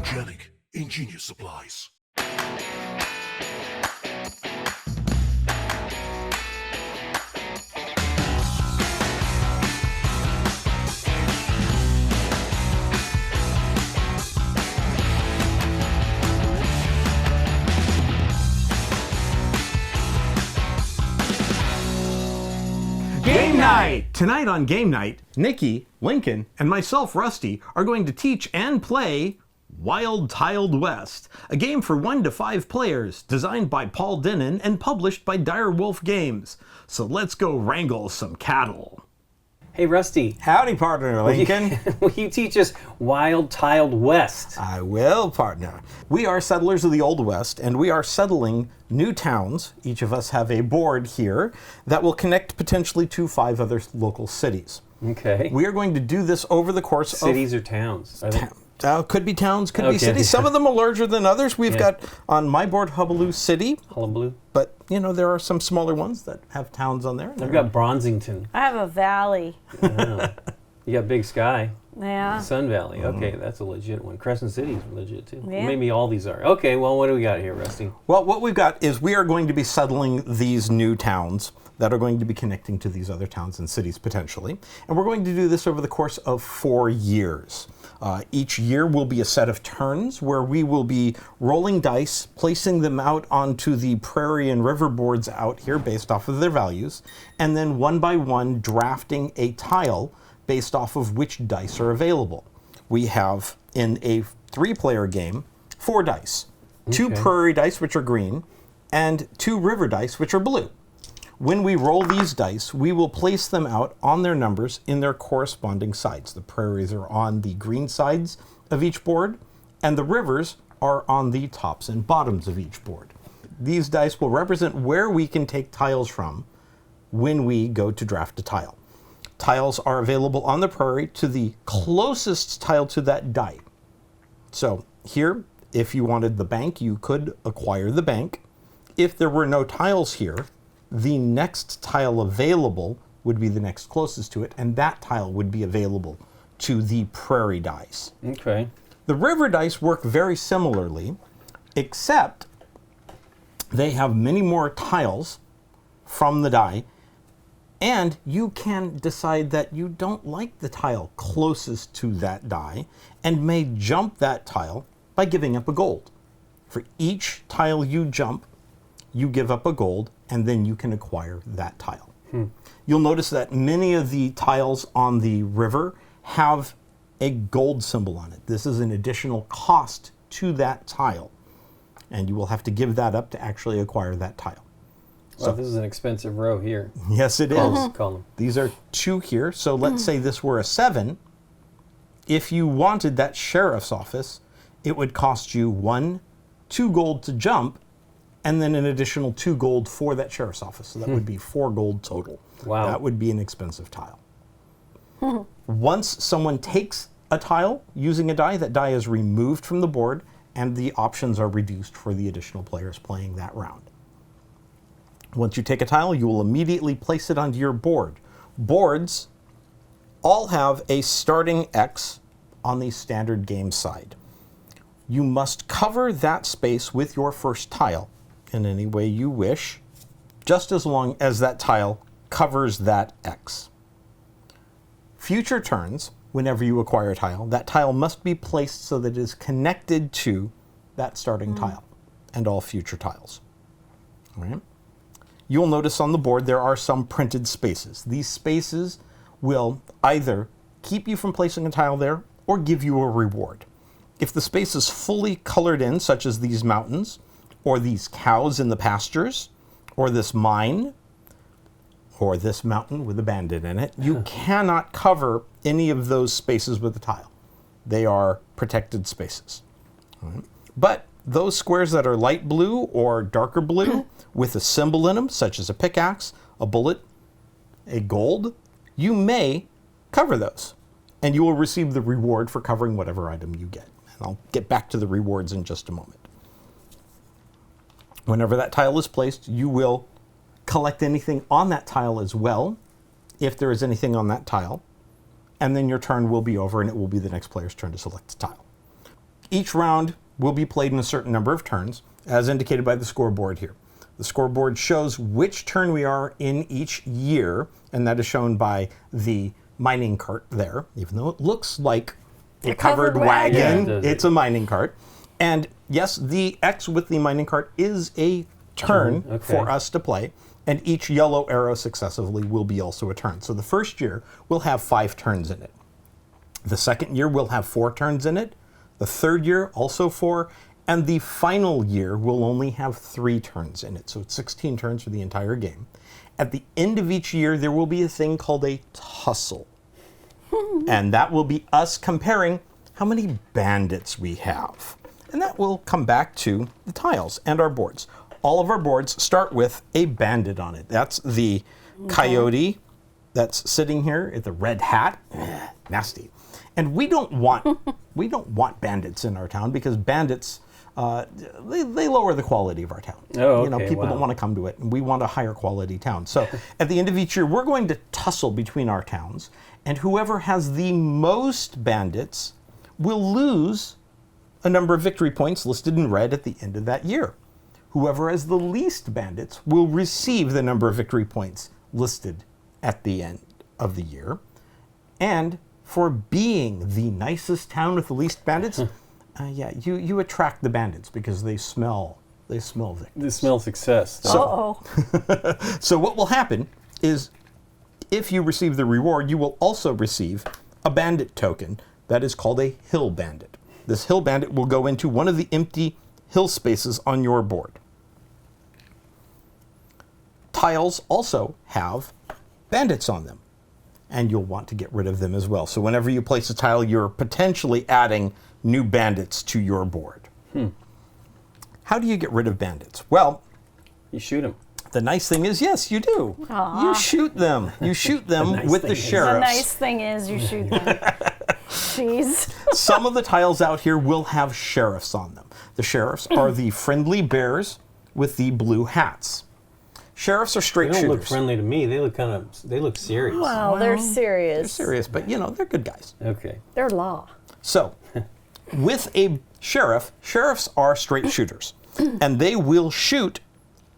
Gamegenic, ingenious supplies. Game Night! Tonight on Game Night, Nikki, Lincoln, and myself, Rusty, are going to teach and play Wild Tiled West, a game for 1 to 5 players, designed by Paul Dennen and published by Dire Wolf Games. So let's go wrangle some cattle. Hey, Rusty. Howdy, partner, Lincoln. Will you teach us Wild Tiled West? I will, partner. We are settlers of the Old West, and we are settling new towns. Each of us have a board here that will connect potentially to 5 other local cities. Okay. We are going to do this over the course of... Cities or towns? Could be towns, could be Okay. cities. Some of them are larger than others. We've got, on my board, Hullabaloo City. Hullabaloo. But, you know, there are some smaller ones that have towns on there. I've got Bronzington. I have a valley. Oh. You got Big Sky. Yeah. Sun Valley. Okay, that's a legit one. Crescent City is legit, too. Yeah. Maybe all these are. Okay, well, what do we got here, Rusty? Well, what we've got is we are going to be settling these new towns that are going to be connecting to these other towns and cities potentially. And we're going to do this over the course of 4 years. Each year will be a set of turns where we will be rolling dice, placing them out onto the prairie and river boards out here based off of their values, and then one by one drafting a tile based off of which dice are available. We have, in a 3-player game, 4 dice. 2 prairie dice, which are green, and 2 river dice, which are blue. When we roll these dice, we will place them out on their numbers in their corresponding sides. The prairies are on the green sides of each board, and the rivers are on the tops and bottoms of each board. These dice will represent where we can take tiles from when we go to draft a tile. Tiles are available on the prairie to the closest tile to that die. So here, if you wanted the bank, you could acquire the bank. If there were no tiles here, the next tile available would be the next closest to it, and that tile would be available to the prairie dice. Okay. The river dice work very similarly, except they have many more tiles from the die, and you can decide that you don't like the tile closest to that die and may jump that tile by giving up a gold. For each tile you jump, you give up a gold, and then you can acquire that tile. You'll notice that many of the tiles on the river have a gold symbol on it. This is an additional cost to that tile, and you will have to give that up to actually acquire that tile. Well, this is an expensive row here. Yes, it is. Column. These are 2 here, so let's say this were a 7. If you wanted that sheriff's office, it would cost you 2 gold to jump, and then an additional 2 gold for that sheriff's office. So that would be 4 gold total. Wow. That would be an expensive tile. Once someone takes a tile using a die, that die is removed from the board, and the options are reduced for the additional players playing that round. Once you take a tile, you will immediately place it onto your board. Boards all have a starting X on the standard game side. You must cover that space with your first tile in any way you wish, just as long as that tile covers that X. Future turns, whenever you acquire a tile, that tile must be placed so that it is connected to that starting tile and all future tiles. All right? You'll notice on the board there are some printed spaces. These spaces will either keep you from placing a tile there or give you a reward. If the space is fully colored in, such as these mountains, or these cows in the pastures, or this mine, or this mountain with a bandit in it, you cannot cover any of those spaces with a tile. They are protected spaces. All right? But those squares that are light blue or darker blue with a symbol in them, such as a pickaxe, a bullet, a gold, you may cover those, and you will receive the reward for covering whatever item you get. And I'll get back to the rewards in just a moment. Whenever that tile is placed, you will collect anything on that tile as well, if there is anything on that tile, and then your turn will be over and it will be the next player's turn to select a tile. each round will be played in a certain number of turns, as indicated by the scoreboard here. The scoreboard shows which turn we are in each year, and that is shown by the mining cart there, even though it looks like a covered wagon. Yeah, it's a mining cart. And yes, the X with the mining cart is a turn Okay. for us to play, and each yellow arrow successively will be also a turn. So the first year will have 5 turns in it. The second year will have 4 turns in it. The third year also 4, and the final year will only have 3 turns in it. So it's 16 turns for the entire game. At the end of each year, there will be a thing called a tussle. And that will be us comparing how many bandits we have. And that will come back to the tiles and our boards. All of our boards start with a bandit on it. That's the coyote that's sitting here at the red hat. Nasty. And we don't want bandits in our town because bandits they lower the quality of our town. Oh, okay, People wow. don't want to come to it, and we want a higher quality town. So at the end of each year, we're going to tussle between our towns, and whoever has the most bandits will lose a number of victory points listed in red at the end of that year. Whoever has the least bandits will receive the number of victory points listed at the end of the year. And for being the nicest town with the least bandits, you attract the bandits because they smell victory. They smell success. So what will happen is if you receive the reward, you will also receive a bandit token that is called a hill bandit. This hill bandit will go into one of the empty hill spaces on your board. Tiles also have bandits on them, and you'll want to get rid of them as well. So whenever you place a tile, you're potentially adding new bandits to your board. How do you get rid of bandits? Well, You shoot them. the nice thing is, yes, you do. You shoot them. You shoot them nice with thing the is- sheriffs. The nice thing is you shoot them. Jeez. Some of the tiles out here will have sheriffs on them. The sheriffs are the friendly bears with the blue hats. Sheriffs are They straight don't shooters. look friendly to me. They look serious. Well, they're serious. They're serious, but they're good guys. Okay. They're law. So, with a sheriff, sheriffs are straight shooters, and they will shoot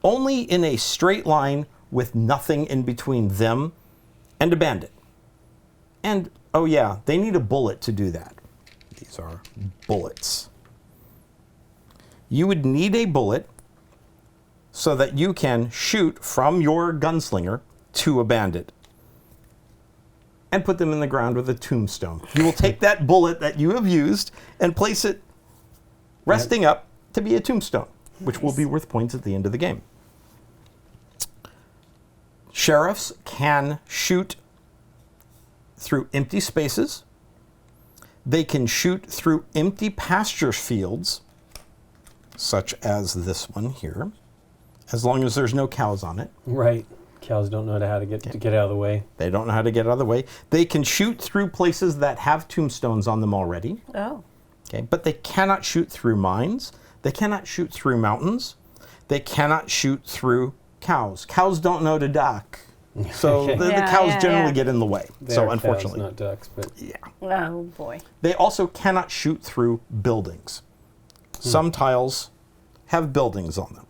only in a straight line with nothing in between them and a bandit. And, oh yeah, they need a bullet to do that. These are bullets. You would need a bullet so that you can shoot from your gunslinger to a bandit and put them in the ground with a tombstone. You will take that bullet that you have used and place it resting up to be a tombstone, which will be worth points at the end of the game. Sheriffs can shoot through empty spaces. They can shoot through empty pasture fields, such as this one here, as long as there's no cows on it. Right. Cows don't know how to get out of the way. They don't know how to get out of the way. They can shoot through places that have tombstones on them already. Oh. Okay, but they cannot shoot through mines. They cannot shoot through mountains. They cannot shoot through cows. Cows don't know to duck. So the cows generally get in the way. They So are unfortunately. cows, not ducks, but Yeah. Oh, boy. They also cannot shoot through buildings. Some tiles have buildings on them.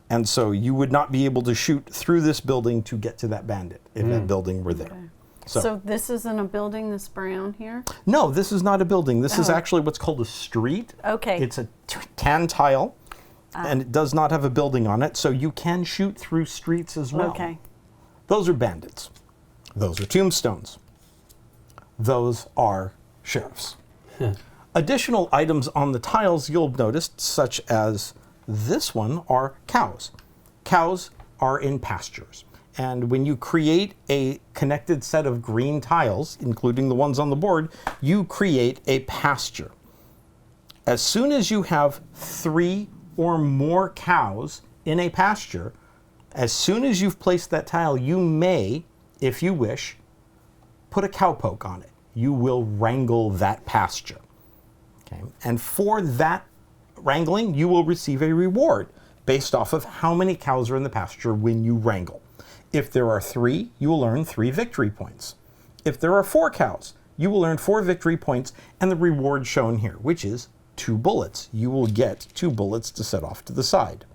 And so you would not be able to shoot through this building to get to that bandit if that building were there. Okay. So, So this isn't a building, this brown here? no, this is not a building. This is Oh. actually what's called a street. Okay. It's a tan tile, and it does not have a building on it, so you can shoot through streets as well. Okay. Those are bandits. Those are tombstones. Those are sheriffs. Additional items on the tiles you'll notice, such as this one, are cows. Cows are in pastures. And when you create a connected set of green tiles, including the ones on the board, you create a pasture. As soon as you have 3 or more cows in a pasture, as soon as you've placed that tile, you may, if you wish, put a cowpoke on it. You will wrangle that pasture. Okay? And for that wrangling, you will receive a reward based off of how many cows are in the pasture when you wrangle. If there are 3, you will earn 3 victory points. If there are 4 cows, you will earn 4 victory points and the reward shown here, which is 2 bullets. You will get 2 bullets to set off to the side.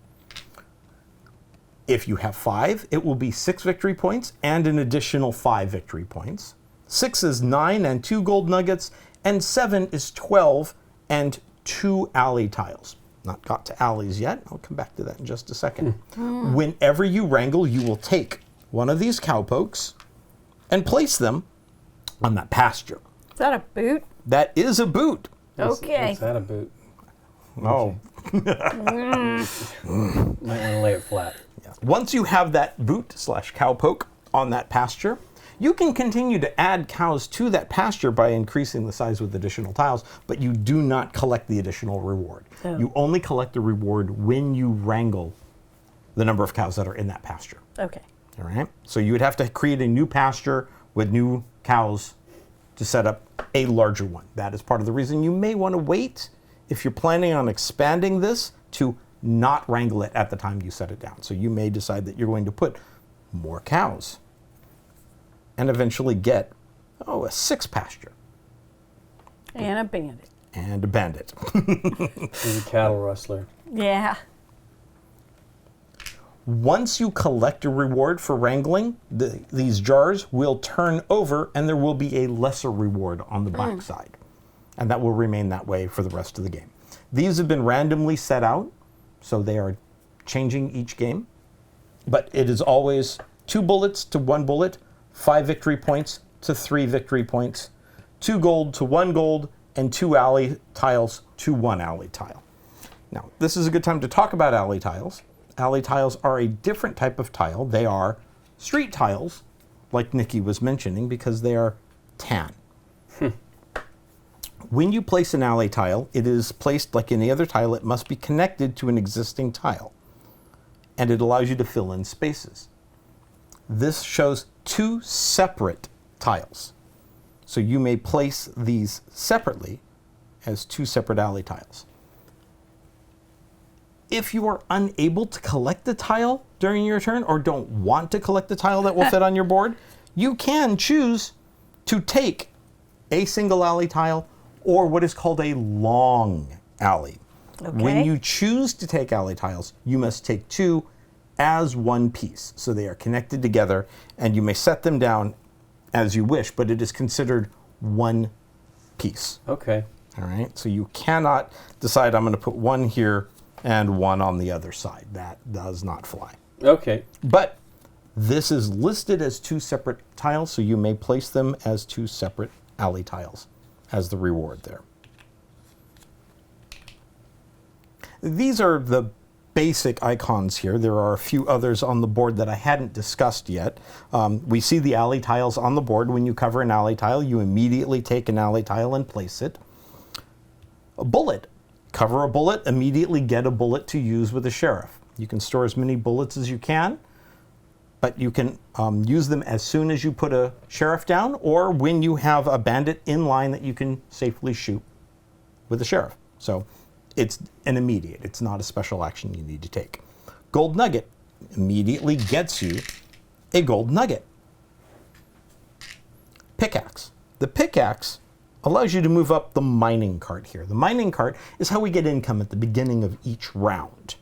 If you have 5, it will be 6 victory points and an additional 5 victory points. 6 is 9 and 2 gold nuggets, and 7 is 12 and 2 alley tiles. Not got to alleys yet. I'll come back to that in just a second. Whenever you wrangle, you will take one of these cowpokes and place them on that pasture. Is that a boot? That is a boot. Okay. Is that a boot? Oh. Might want to lay it flat. Once you have that boot / cowpoke on that pasture, you can continue to add cows to that pasture by increasing the size with additional tiles, but you do not collect the additional reward. Oh. You only collect the reward when you wrangle the number of cows that are in that pasture. Okay. All right? So you would have to create a new pasture with new cows to set up a larger one. That is part of the reason you may want to wait, if you're planning on expanding this, to not wrangle it at the time you set it down. So you may decide that you're going to put more cows and eventually get, a 6 pasture. And a bandit. And a bandit. He's a cattle rustler. Yeah. Once you collect a reward for wrangling, these jars will turn over and there will be a lesser reward on the back side. And that will remain that way for the rest of the game. These have been randomly set out, so they are changing each game. But it is always 2 bullets to 1 bullet, 5 victory points to 3 victory points, 2 gold to 1 gold, and 2 alley tiles to 1 alley tile. Now, this is a good time to talk about alley tiles. Alley tiles are a different type of tile. They are street tiles, like Nikki was mentioning, because they are tan. When you place an alley tile, it is placed like any other tile. It must be connected to an existing tile, and it allows you to fill in spaces. This shows 2 separate tiles. So you may place these separately as 2 separate alley tiles. If you are unable to collect the tile during your turn or don't want to collect the tile that will fit on your board, you can choose to take a single alley tile or what is called a long alley. Okay. When you choose to take alley tiles, you must take 2 as one piece. So they are connected together, and you may set them down as you wish, but it is considered one piece. Okay. All right, so you cannot decide I'm going to put 1 here and 1 on the other side. That does not fly. Okay. But this is listed as 2 separate tiles, so you may place them as 2 separate alley tiles as the reward there. These are the basic icons here. There are a few others on the board that I hadn't discussed yet. We see the alley tiles on the board. When you cover an alley tile, you immediately take an alley tile and place it. A bullet. Cover a bullet, immediately get a bullet to use with the sheriff. You can store as many bullets as you can, but you can use them as soon as you put a sheriff down or when you have a bandit in line that you can safely shoot with the sheriff. So it's an immediate. It's not a special action you need to take. Gold nugget immediately gets you a gold nugget. Pickaxe. The pickaxe allows you to move up the mining cart here. The mining cart is how we get income at the beginning of each round.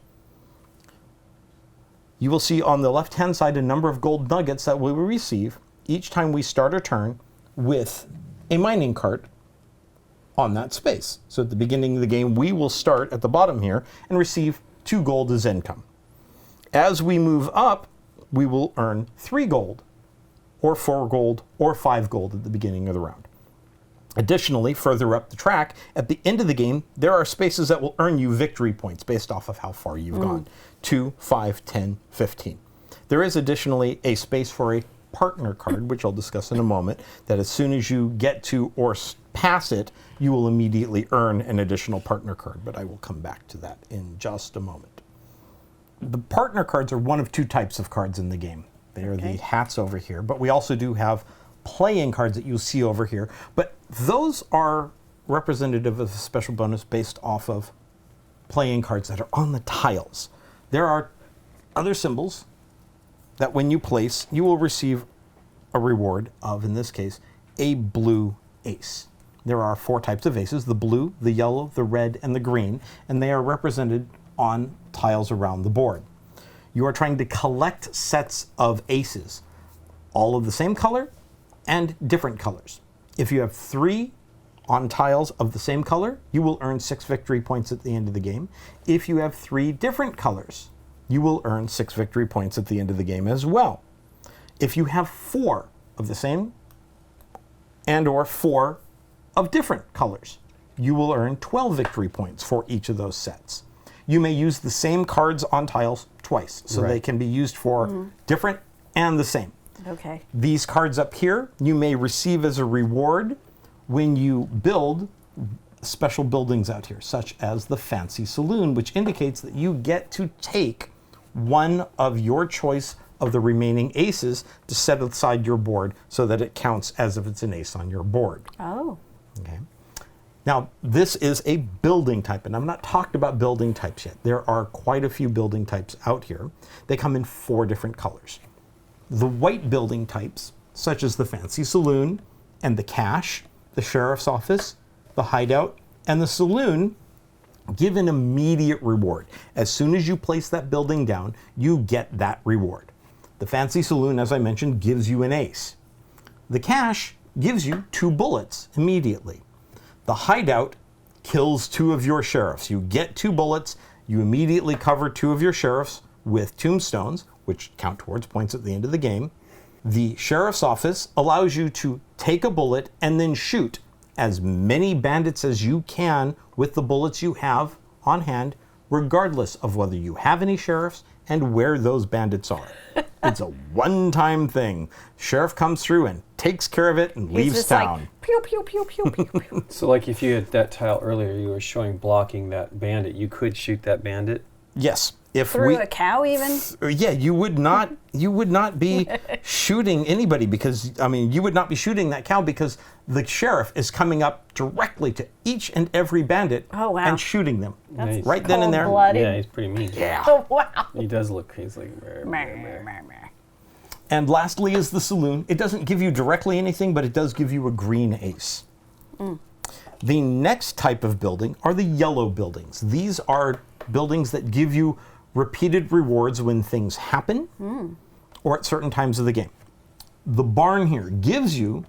You will see on the left-hand side a number of gold nuggets that we will receive each time we start a turn with a mining cart on that space. So at the beginning of the game, we will start at the bottom here and receive 2 gold as income. As we move up, we will earn 3 gold, or 4 gold, or 5 gold at the beginning of the round. Additionally, further up the track, at the end of the game, there are spaces that will earn you victory points based off of how far you've gone. 2, 5, 10, 15. There is additionally a space for a partner card, which I'll discuss in a moment, that as soon as you get to or pass it, you will immediately earn an additional partner card, but I will come back to that in just a moment. The partner cards are one of 2 types of cards in the game. They are the hats over here, but we also do have playing cards that you'll see over here, but those are representative of a special bonus based off of playing cards that are on the tiles. There are other symbols that when you place, you will receive a reward of, in this case, a blue ace. There are 4 types of aces: the blue, the yellow, the red, and the green, and they are represented on tiles around the board. You are trying to collect sets of aces, all of the same color and different colors. If you have 3 on tiles of the same color, you will earn 6 victory points at the end of the game. If you have 3 different colors, you will earn 6 victory points at the end of the game as well. If you have 4 of the same and or 4 of different colors, you will earn 12 victory points for each of those sets. You may use the same cards on tiles twice, so they can be used for different and the same. Okay. These cards up here, you may receive as a reward when you build special buildings out here, such as the Fancy Saloon, which indicates that you get to take one of your choice of the remaining aces to set aside your board so that it counts as if it's an ace on your board. Oh. Okay. Now, this is a building type, and I'm not talked about building types yet. There are quite a few building types out here. They come in 4 different colors. The white building types, such as the Fancy Saloon and the Cache, the Sheriff's Office, the Hideout, and the Saloon, give an immediate reward. As soon as you place that building down, you get that reward. The Fancy Saloon, as I mentioned, gives you an ace. The Cache gives you 2 bullets immediately. The Hideout kills 2 of your sheriffs. You get 2 bullets, you immediately cover 2 of your sheriffs with tombstones, which count towards points at the end of the game. The Sheriff's Office allows you to take a bullet and then shoot as many bandits as you can with the bullets you have on hand, regardless of whether you have any sheriffs and where those bandits are. It's a one-time thing. Sheriff comes through and takes care of it and He's leaves just town. like, pew, pew, pew, pew, pew, pew. So like if you had that tile earlier, you were showing blocking that bandit, you could shoot that bandit? Yes. If Through a cow even? Yeah, you would not be shooting anybody because, I mean, you would not be shooting that cow because the sheriff is coming up directly to each and every bandit and shooting them. That's right then and there. cold-blooded. Yeah, he's pretty mean. Yeah. Oh, wow. He does look, he's like, "Meh, meh, meh." And lastly is the saloon. It doesn't give you directly anything, but it does give you a green ace. The next type of building are the yellow buildings. These are buildings that give you repeated rewards when things happen or at certain times of the game. The barn here gives you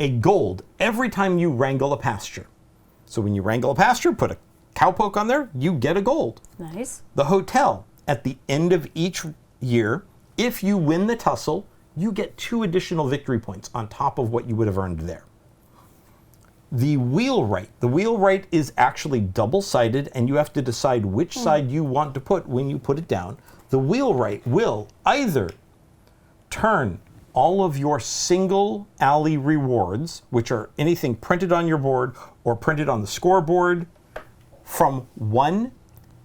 a gold every time you wrangle a pasture. So when you wrangle a pasture, put a cowpoke on there, you get a gold. Nice. The hotel, at the end of each year, if you win the tussle, you get 2 additional victory points on top of what you would have earned there. The wheelwright is actually double-sided, and you have to decide which side you want to put when you put it down. The wheelwright will either turn all of your single alley rewards, which are anything printed on your board or printed on the scoreboard, from 1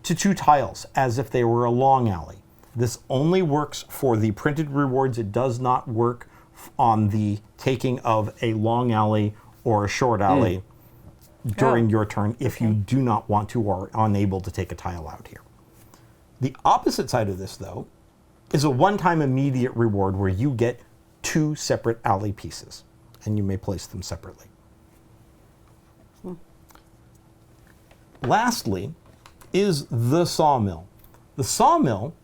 to 2 tiles, as if they were a long alley. This only works for the printed rewards. It does not work on the taking of a long alley or a short alley during your turn if you do not want to or are unable to take a tile out here. The opposite side of this, though, is a one-time immediate reward where you get 2 separate alley pieces, and you may place them separately. Lastly is the sawmill. The sawmill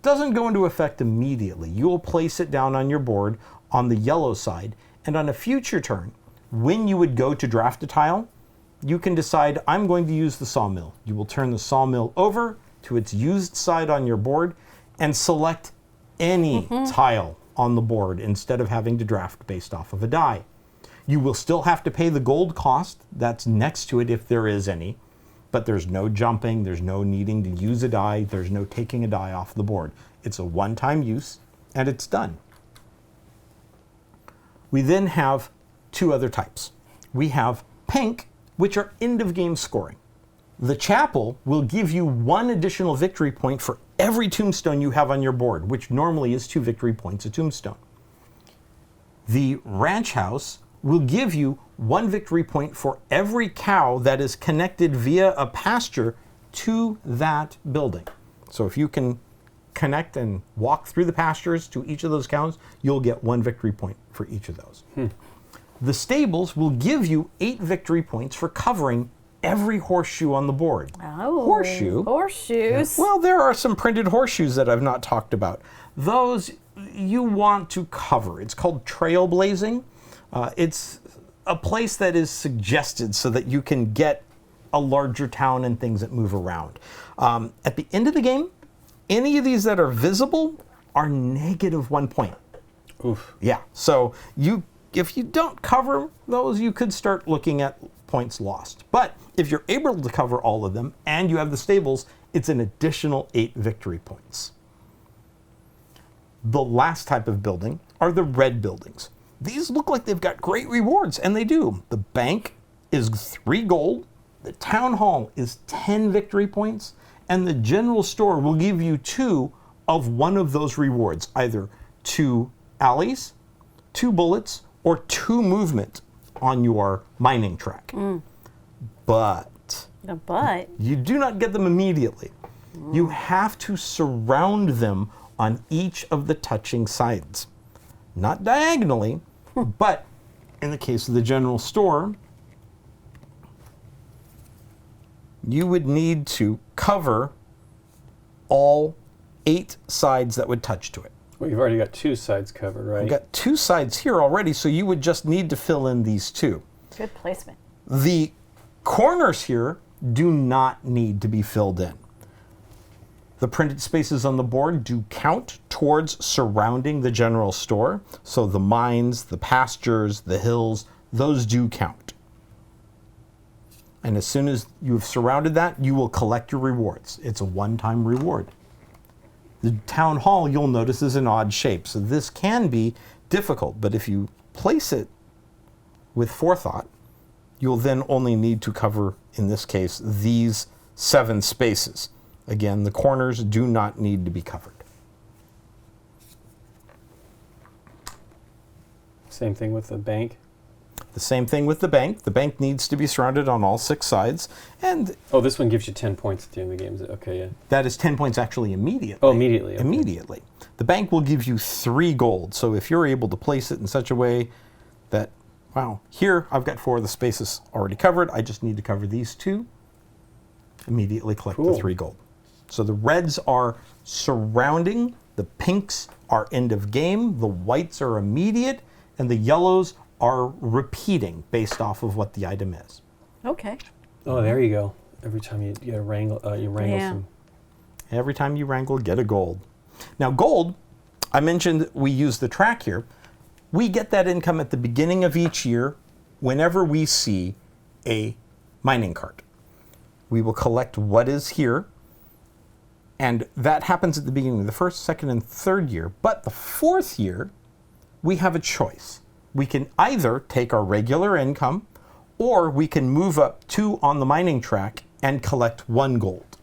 doesn't go into effect immediately. You will place it down on your board on the yellow side, and on a future turn, when you would go to draft a tile, you can decide, I'm going to use the sawmill. You will turn the sawmill over to its used side on your board and select any tile on the board instead of having to draft based off of a die. You will still have to pay the gold cost that's next to it if there is any, but there's no jumping, there's no needing to use a die, there's no taking a die off the board. It's a one-time use, and it's done. We then have 2 other types. We have pink, which are end-of-game scoring. The chapel will give you 1 additional victory point for every tombstone you have on your board, which normally is 2 victory points a tombstone. The ranch house will give you 1 victory point for every cow that is connected via a pasture to that building. So if you can connect and walk through the pastures to each of those cows, you'll get 1 victory point for each of those. The stables will give you 8 victory points for covering every horseshoe on the board. Oh. Horseshoe? Horseshoes. Well, there are some printed horseshoes that I've not talked about. Those you want to cover. It's called trailblazing. It's a place that is suggested so that you can get a larger town and things that move around. At the end of the game, any of these that are visible are -1 point. Oof. Yeah, so if you don't cover those, you could start looking at points lost. But if you're able to cover all of them and you have the stables, it's an additional 8 victory points. The last type of building are the red buildings. These look like they've got great rewards, and they do. The bank is 3 gold, the town hall is 10 victory points, and the general store will give you 2 of one of those rewards, either 2 alleys, 2 bullets, or 2 movement on your mining track. But But you do not get them immediately. You have to surround them on each of the touching sides. Not diagonally, but in the case of the general store, you would need to cover all 8 sides that would touch to it. Well, you've already got 2 sides covered, right? We've got 2 sides here already, so you would just need to fill in these 2. good placement. The corners here do not need to be filled in. The printed spaces on the board do count towards surrounding the general store. So the mines, the pastures, the hills, those do count. And as soon as you've surrounded that, you will collect your rewards. It's a one-time reward. The town hall, you'll notice, is an odd shape. So this can be difficult, but if you place it with forethought, you'll then only need to cover, in this case, these 7 spaces. Again, the corners do not need to be covered. Same thing with the bank. The same thing with the bank. The bank needs to be surrounded on all 6 sides, and Oh, this one gives you 10 points at the end of the game. Is it? Okay, yeah. that is 10 points actually immediately. Oh, immediately. Okay. Immediately. The bank will give you 3 gold. So if you're able to place it in such a way that, wow, here I've got 4 of the spaces already covered. I just need to cover these 2. Immediately collect the Cool. 3 gold. So the reds are surrounding, the pinks are end of game, the whites are immediate, and the yellows are repeating based off of what the item is. Okay. Oh, there you go. Every time you wrangle Yeah. some. Every time you wrangle, get a gold. Now gold, I mentioned we use the track here. We get that income at the beginning of each year whenever we see a mining cart. We will collect what is here, and that happens at the beginning of the 1st, 2nd, and 3rd year. But the 4th year, we have a choice. We can either take our regular income, or we can move up 2 on the mining track and collect 1 gold.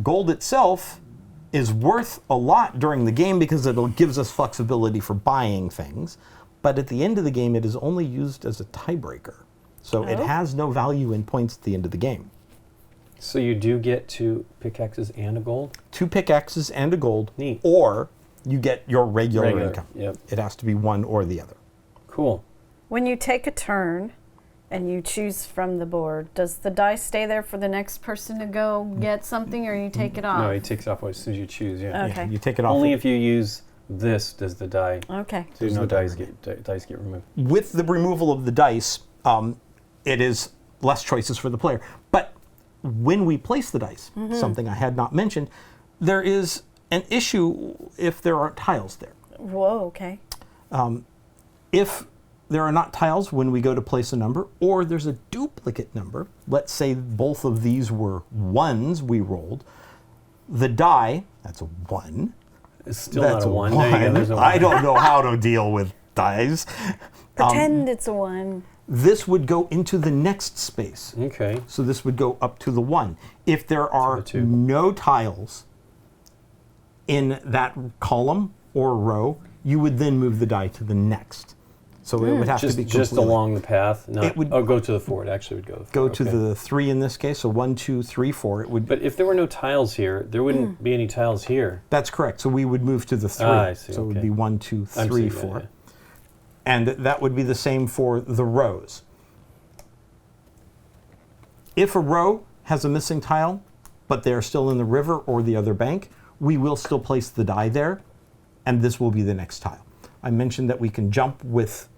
Gold itself is worth a lot during the game because it gives us flexibility for buying things. But at the end of the game, it is only used as a tiebreaker. So it has no value in points at the end of the game. So you do get 2 pickaxes and a gold? 2 pickaxes and a gold, Neat. or you get your regular income. Yep. It has to be one or the other. Cool. When you take a turn and you choose from the board, does the dice stay there for the next person to go get something, or you take it off? No, it takes off as soon as you choose, yeah. Okay. You take it off. Only if you use this does the die. Okay. So no dice get removed. With the removal of the dice, it is less choices for the player. But when we place the dice, something I had not mentioned, there is an issue if there aren't tiles there. Whoa, okay. If there are not tiles when we go to place a number, or there's a duplicate number, let's say both of these were 1s we rolled, the die, that's a 1. It's still That's not a 1. There you go, there's a 1. I don't know how to deal with dice. Pretend it's a 1. This would go into the next space. Okay. So this would go up to the 1. If there are the 2. no tiles in that column or row, you would then move the die to the next. So it would have to be Just completely- along the path. Not, It would- go to the 4. It actually would go to the 4. go to the 3 in this case. So 1, 2, 3, 4. It would. But if there were no tiles here, there wouldn't be any tiles here. That's correct. So we would move to the 3. Ah, I see, So it would okay. be 1, 2, I'm 3, seeing that, 4. yeah. And that would be the same for the rows. If a row has a missing tile, but they're still in the river or the other bank, we will still place the die there, and this will be the next tile. I mentioned that we can jump with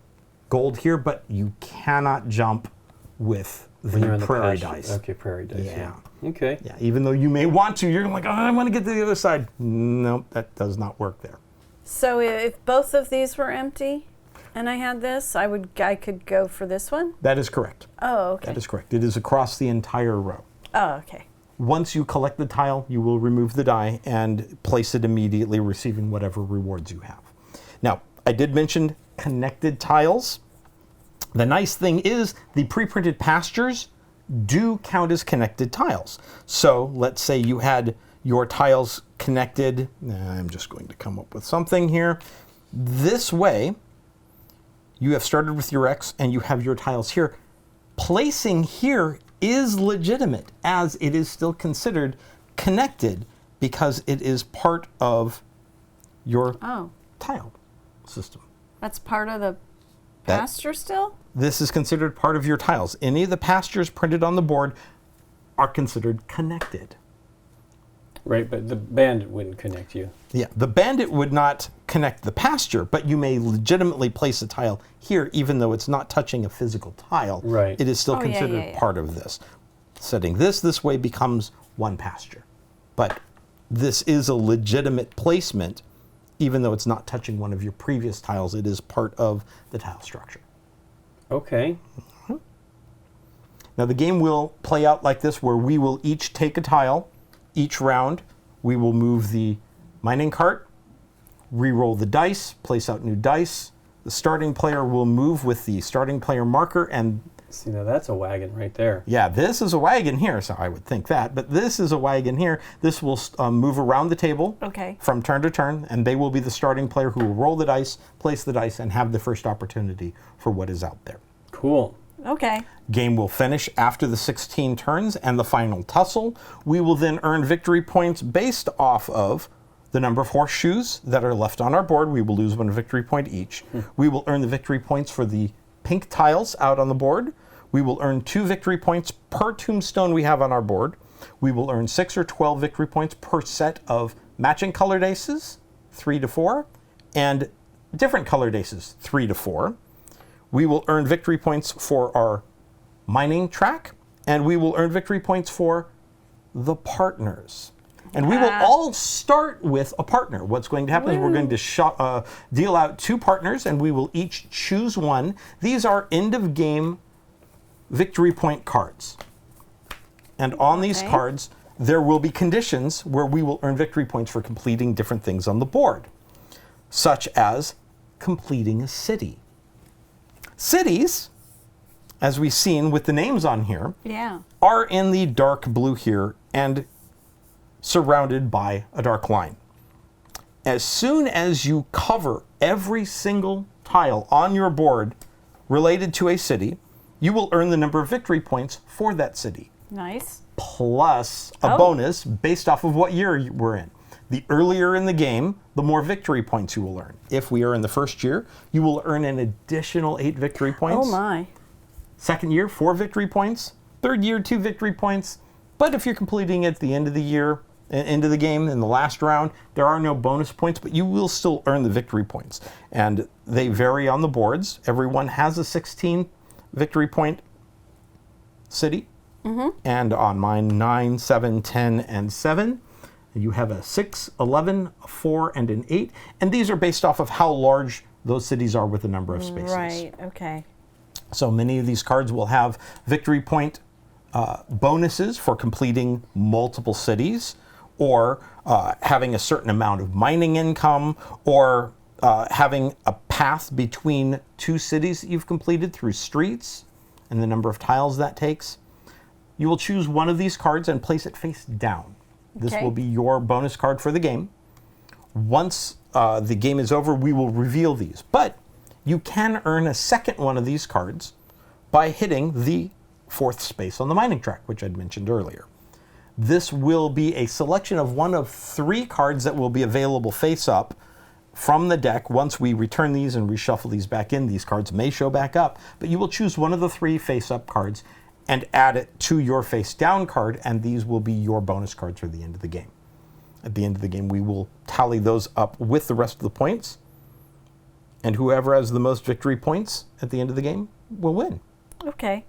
gold here, but you cannot jump with When you're the on the prairie pasture. dice. Okay, prairie dice. Yeah. Okay. Yeah, even though you may want to, you're like, oh, I want to get to the other side. Nope, that does not work there. So if both of these were empty and I had this, I could go for this one? That is correct. Oh, okay. That is correct. It is across the entire row. Oh, okay. Once you collect the tile, you will remove the die and place it immediately, receiving whatever rewards you have. Now, I did mention connected tiles. The nice thing is the pre-printed pastures do count as connected tiles. So let's say you had your tiles connected. I'm just going to come up with something here. This way, you have started with your X and you have your tiles here. Placing here is legitimate, as it is still considered connected because it is part of your tile system. That's part of the That- pasture still? This is considered part of your tiles. Any of the pastures printed on the board are considered connected. Right, but the bandit wouldn't connect you. Yeah, the bandit would not connect the pasture, but you may legitimately place a tile here even though it's not touching a physical tile. Right. It is still Oh, yeah, considered yeah, yeah. part of this. Setting this way becomes one pasture. But this is a legitimate placement even though it's not touching one of your previous tiles. It is part of the tile structure. Okay. Now the game will play out like this, where we will each take a tile. Each round, we will move the mining cart, re-roll the dice, place out new dice. The starting player will move with the starting player marker, and See, now that's a wagon right there. yeah, this is a wagon here, so I would think that, but this is a wagon here. This will move around the table Okay. from turn to turn, and they will be the starting player who will roll the dice, place the dice, and have the first opportunity for what is out there. Cool. Okay. Game will finish after the 16 turns and the final tussle. We will then earn victory points based off of the number of horseshoes that are left on our board. We will lose one victory point each. We will earn the victory points for the pink tiles out on the board. We will earn 2 victory points per tombstone we have on our board. We will earn 6 or 12 victory points per set of matching colored aces, 3 to 4, and different colored aces, 3 to 4. We will earn victory points for our mining track, and we will earn victory points for the partners. And we will all start with a partner. What's going to happen is we're going to deal out 2 partners, and we will each choose one. These are end-of-game victory point cards. And on these Okay. cards, there will be conditions where we will earn victory points for completing different things on the board, such as completing a city. Cities, as we've seen with the names on here, Yeah. are in the dark blue here and surrounded by a dark line. As soon as you cover every single tile on your board related to a city, you will earn the number of victory points for that city, Nice. plus a bonus based off of what year we're in. The earlier in the game, the more victory points you will earn. If we are in the first year, you will earn an additional 8 victory points. Oh my. Second year, 4 victory points. Third year, 2 victory points. But if you're completing at the end of the year, end of the game, in the last round, there are no bonus points, but you will still earn the victory points. And they vary on the boards. Everyone has a 16 victory point city. And on mine, 9, 7, 10, and 7. You have a 6, 11, a 4, and an 8. And these are based off of how large those cities are with the number of spaces. Right. Okay. So many of these cards will have victory point bonuses for completing multiple cities, or having a certain amount of mining income, or having a path between 2 cities that you've completed through streets, and the number of tiles that takes. You will choose one of these cards and place it face down. This Okay. will be your bonus card for the game. Once the game is over, we will reveal these. But you can earn a second one of these cards by hitting the 4th space on the mining track, which I'd mentioned earlier. This will be a selection of one of 3 cards that will be available face up from the deck, once we return these and reshuffle these back in, these cards may show back up, but you will choose one of the 3 face-up cards and add it to your face-down card, and these will be your bonus cards for the end of the game. At the end of the game, we will tally those up with the rest of the points, and whoever has the most victory points at the end of the game will win. Okay.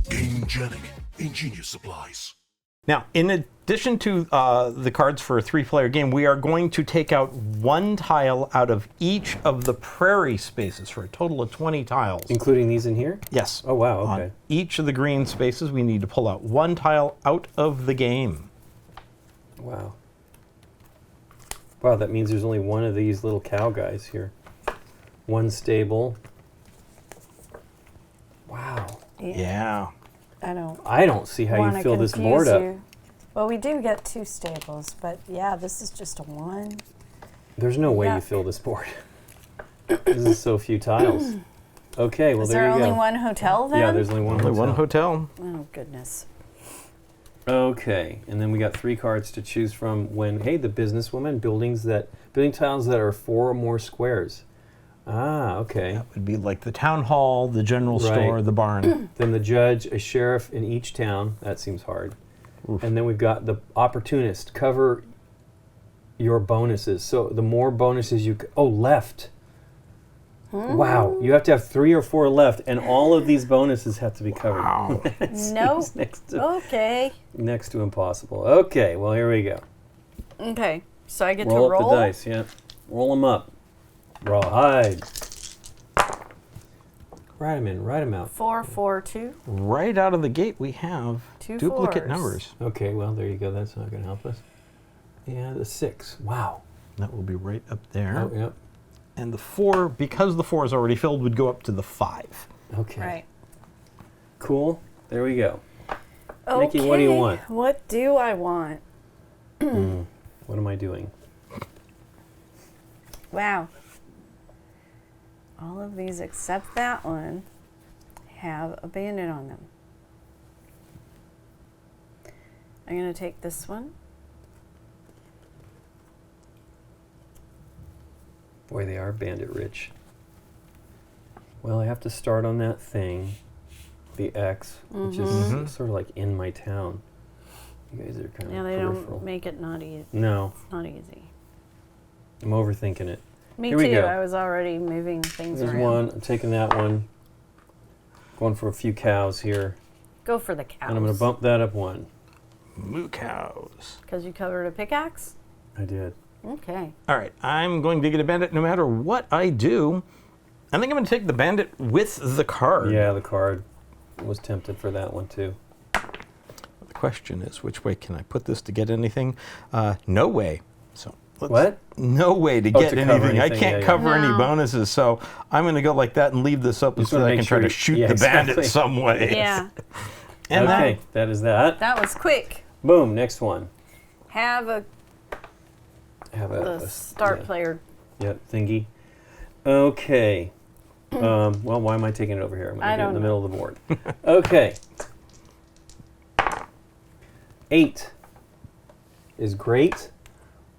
Gamegenic. Ingenious supplies. Now, in addition to the cards for a 3-player game, we are going to take out 1 tile out of each of the prairie spaces for a total of 20 tiles. Including these in here? Yes. Oh, wow, On okay. each of the green spaces, we need to pull out 1 tile out of the game. Wow. Wow, that means there's only one of these little cow guys here. 1 stable. Wow. Yeah. I don't see how you fill this board up. Well, we do get 2 stables, but yeah, this is just a 1. There's no way you Yuck. fill this board. This is so few tiles. Okay, well Is there there you only go. 1 hotel then? Yeah, there's only one Only hotel. 1 hotel. Oh, goodness. Okay, and then we got 3 cards to choose from when, hey, the businesswoman, building tiles that are 4 or more squares. Ah, okay. That would be like the town hall, the general store, Right. the barn. Then the judge, a sheriff in each town. That seems hard. And then we've got the opportunist. Cover your bonuses. So the more bonuses you... left. Wow. You have to have 3 or 4 left, and all of these bonuses have to be covered. Wow. Nope. Next Okay. to impossible. Okay, well, here we go. Okay. So I get Roll to up roll? the dice, yeah. Roll them up. Rawhide. Write them in. Write them out. 4, 4, 2. Right out of the gate, we have 2 duplicate 4s. numbers. Okay, well, there you go. That's not going to help us. Yeah, the 6. Wow. That will be right up there. Oh, yep. And the 4, because the 4 is already filled, would go up to the 5. Okay. Right. Cool. There we go. Okay. Nikki, what do you want? What do I want? What am I doing? Wow. All of these except that one have a bandit on them. I'm going to take this one. Boy, they are bandit rich. Well, I have to start on that thing, the X, which is sort of like in my town. You guys are kind Yeah, of they peripheral. don't make it not easy. No, Not easy. I'm overthinking it. Me Here we too. go. I was already moving things There's around. one. I'm taking that one. Going for a few cows here. Go for the cows. And I'm going to bump that up 1. Moo cows. Because you covered a pickaxe? I did. Okay. All right, I'm going to get a bandit no matter what I do. I think I'm going to take the bandit with the card. Yeah, the card was tempted for that one too. The question is, which way can I put this to get anything? No way. So What? No way to Oh, get to cover anything. I anything, can't yeah, yeah. cover any No. bonuses, so I'm going to go like that and leave this open Just so that wanna I make can try sure to you- shoot yeah, the bandit exactly. some way. Yeah. And Okay, that is that. That was quick. Boom, next one. Have a Have the start yeah. player. Yep, thingy. Okay. Well, why am I taking it over here? I'm going I to get it in don't the middle of the board. Okay. 8 is great.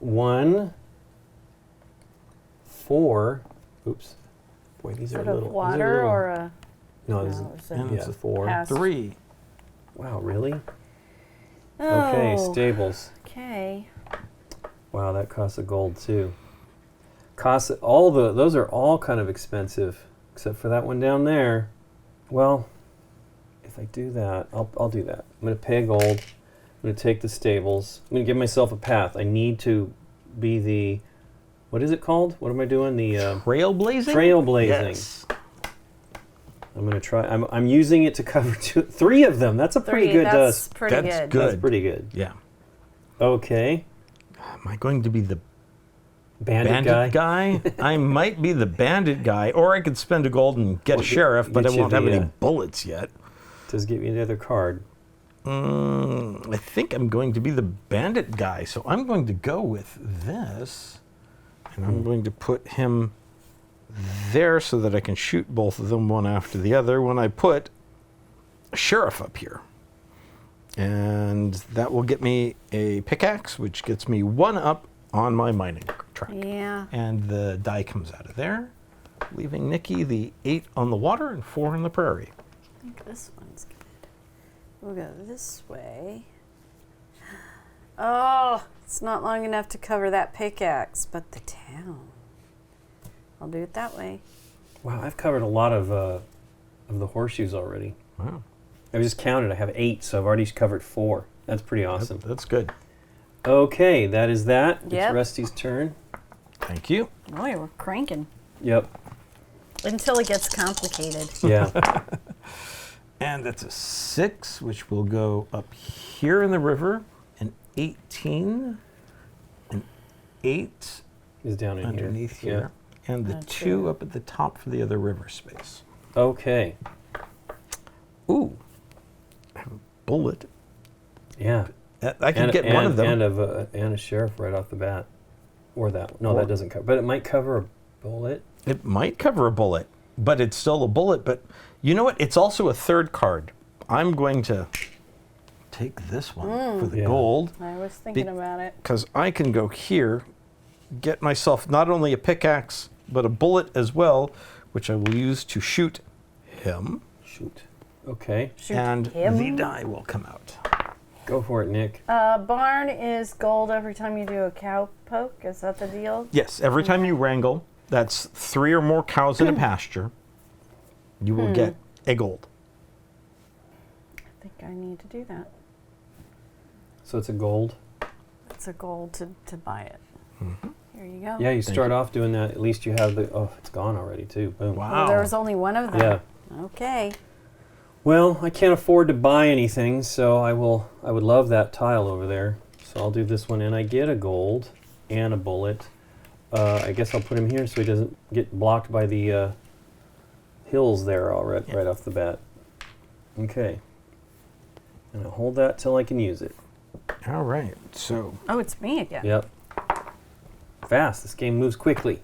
1, 4. Oops. Boy, these are Sort of little. these are water little- or a. No, this no, is. it's a And Yeah, it's a 4. pass. 3. Wow, really? Okay, Oh, stables. Okay. Wow, that costs a gold too. Costs all the those are all kind of expensive, except for that one down there. Well, if I do that, I'll do that. I'm gonna pay a gold. I'm gonna take the stables. I'm gonna give myself a path. I need to be the what is it called? What am I doing? The Trailblazing? trailblazing. Yes. I'm gonna try. I'm using it to cover 3 of them. That's a pretty good. That's pretty That's good. good. That's pretty good. Yeah. Okay. Am I going to be the Bandit guy? I might be the bandit guy, or I could spend a gold and get a sheriff, but I get you won't have the, any bullets yet. Does give you another card. I think I'm going to be the bandit guy, so I'm going to go with this, and I'm going to put him there so that I can shoot both of them one after the other when I put a sheriff up here. And that will get me a pickaxe, which gets me 1 up on my mining track. Yeah. And the die comes out of there, leaving Nikki the 8 on the water and 4 on the prairie. I think this one's good. We'll go this way. Oh, it's not long enough to cover that pickaxe, but the town. I'll do it that way. Wow, I've covered a lot of the horseshoes already. Wow. I just counted. I have 8, so I've already covered 4. That's pretty awesome. That's good. Okay, that is that. Yep. It's Rusty's turn. Thank you. Boy, we're cranking. Yep. Until it gets complicated. Yeah. And that's a 6, which will go up here in the river, an 18, an 8 He's down in underneath here. here, and the 2 up at the top for the other river space. Yeah. Okay. Ooh, I have a bullet. Yeah. I can get one of them. And a sheriff right off the bat. Or that. No, Or- that doesn't cover. But it might cover a bullet. It might cover a bullet, but it's still a bullet. But you know what? It's also a 3rd card. I'm going to take this one for the Yeah. gold, I was thinking about it. because I can go here, get myself not only a pickaxe, but a bullet as well, which I will use to shoot him. Shoot. Okay. Shoot and him. the die will come out. Go for it, Nick. Barn is gold every time you do a cow poke. Is that the deal? Yes, every time you wrangle, that's 3 or more cows in a pasture, you will get a gold. I think I need to do that. So it's a gold. It's a gold to buy it. Here you go. Yeah, you start off doing that. At least you have the... Oh, it's gone already, too. Boom. Wow. Oh, there was only one of them. Yeah. Okay. Well, I can't afford to buy anything, so I would love that tile over there. So I'll do this one, and I get a gold and a bullet. I guess I'll put him here so he doesn't get blocked by the hills there right off the bat. Okay. And I'll hold that till I can use it. All right, so Oh, it's me again. Yep. Fast. This game moves quickly.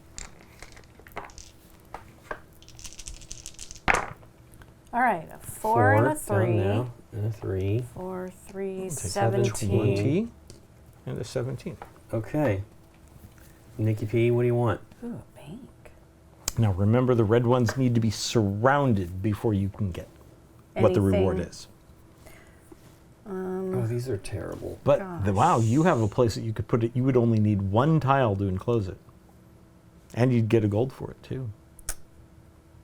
All right, a 4 and a down 3. now, and a 3. 4, 3, take 17. 20 and a 17. Okay. Nikki P, what do you want? Ooh, a bank. Now remember, the red ones need to be surrounded before you can get what the reward Anything. is. Oh, these are terrible. But Gosh. wow, you have a place that you could put it. You would only need 1 tile to enclose it, and you'd get a gold for it too.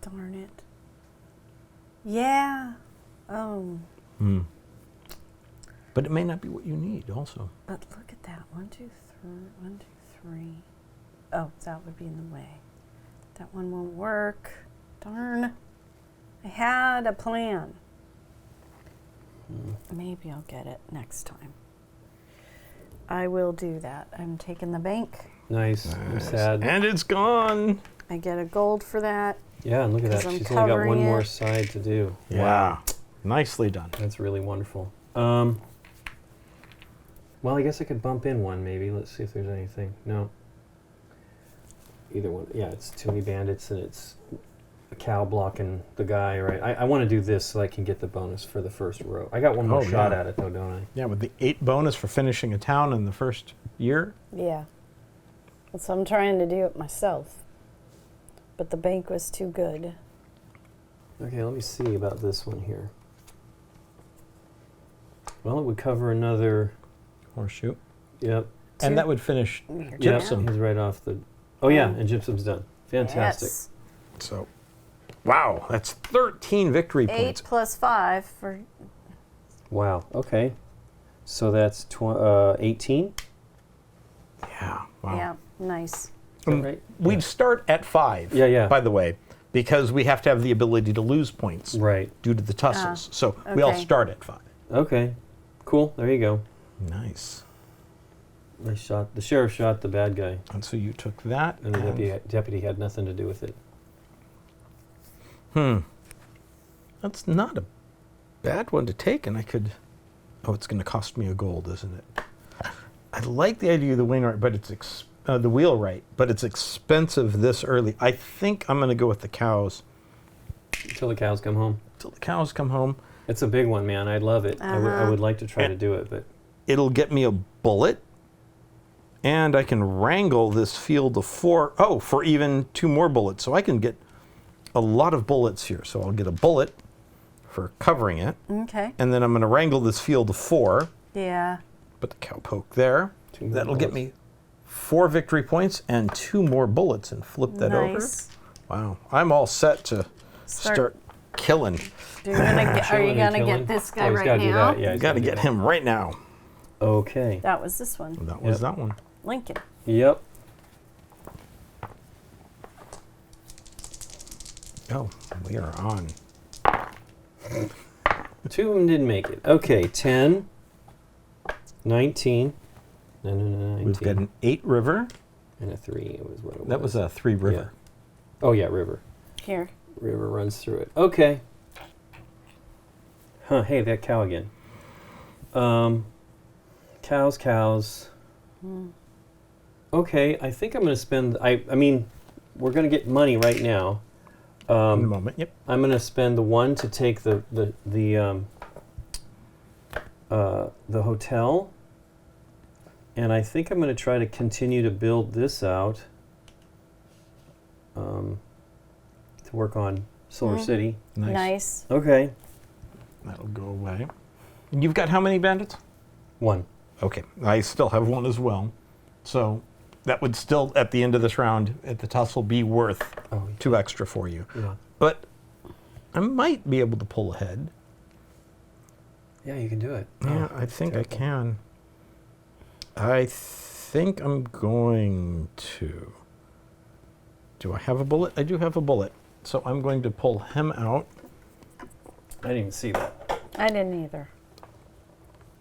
Darn it. Yeah. Oh, But it may not be what you need. Also, but look at that. 1, 2, 3. 1, 2, 3. Oh, that would be in the way. That one won't work. Darn. I had a plan. Maybe I'll get it next time. I will do that. I'm taking the bank. Nice. I'm sad. and it's gone. I get a gold for that. Yeah, and look at that. 'Cause I'm She's only got one covering more it. side to do. Yeah, nicely done. That's really wonderful. Well, I guess I could bump in one maybe. Let's see if there's anything. No. Either one. Yeah, it's too many bandits and it's a cow blocking the guy, right? I want to do this so I can get the bonus for the first row. I got one more Oh, shot yeah. at it though, don't I? Yeah, with the 8 bonus for finishing a town in the first year. Yeah. So I'm trying to do it myself. But the bank was too good. Okay, let me see about this one here. Well, it would cover another... Horseshoe. Yep. And that would finish Yep, gypsum. he's right off the... Oh yeah, and gypsum's done. Fantastic. Yes. So, wow, that's 13 victory 8 points. plus 5 for... Wow, okay. So that's 18? Yeah, wow. Yeah, nice. Right? We'd start at 5. Yeah, yeah. By the way, because we have to have the ability to lose points Right. due to the tussles. So we all okay. start at 5. Okay. Cool, there you go. Nice. The sheriff shot the bad guy, And so you took that. and the deputy had nothing to do with it. That's not a bad one to take, and I could... Oh, it's going to cost me a gold, isn't it? I like the idea of the Wainwright, but it's the wheelwright, but it's expensive this early. I think I'm going to go with the cows. Until the cows come home. Till the cows come home. It's a big one, man. I love it. I would like to try to do it, but It'll get me a bullet, and I can wrangle this field of 4. Oh, for even 2 more bullets. So I can get a lot of bullets here. So I'll get a bullet for covering it, Okay. and then I'm going to wrangle this field of 4. Yeah. Put the cowpoke there. 2 more That'll get bullets. me 4 victory points and 2 more bullets, and flip that Nice. over. Wow, I'm all set to start killing. Are you gonna Killing. get this guy he's right gotta do now? that. Yeah, he's Got to gotta do get him right now. that. Okay. That was this one. That was Yep. that one. Lincoln. Yep. Oh, we are on. 2 of them didn't make it. Okay, 10, 19. No, 19. We've got an 8 river. And a 3 it was what it was. That was a 3 river. Oh, yeah, river. Here. River runs through it. Okay. Huh, hey, that cow again. Cows. Okay, I think I'm going to spend... I mean, we're going to get money right now. In a moment, yep. I'm going to spend the 1 to take the hotel. And I think I'm going to try to continue to build this out. To work on Silver City. Nice. Okay. That'll go away. You've got how many bandits? 1. Okay, I still have 1 as well. So that would still, at the end of this round, at the tussle, be worth Oh, 2 extra for you. yeah. But I might be able to pull ahead. Yeah, you can do it. Yeah, Oh, I think I terrible. can. I think I'm going to. Do I have a bullet? I do have a bullet. So I'm going to pull him out. I didn't even see that. I didn't either.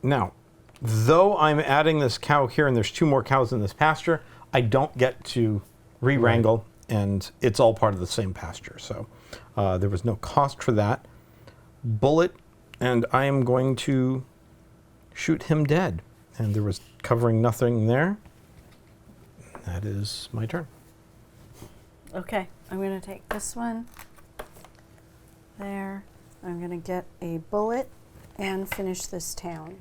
Now, though I'm adding this cow here, and there's 2 more cows in this pasture, I don't get to re-wrangle, and it's all part of the same pasture. So there was no cost for that. Bullet, and I am going to shoot him dead. And there was covering nothing there. That is my turn. Okay. I'm going to take this one. There. I'm going to get a bullet and finish this town.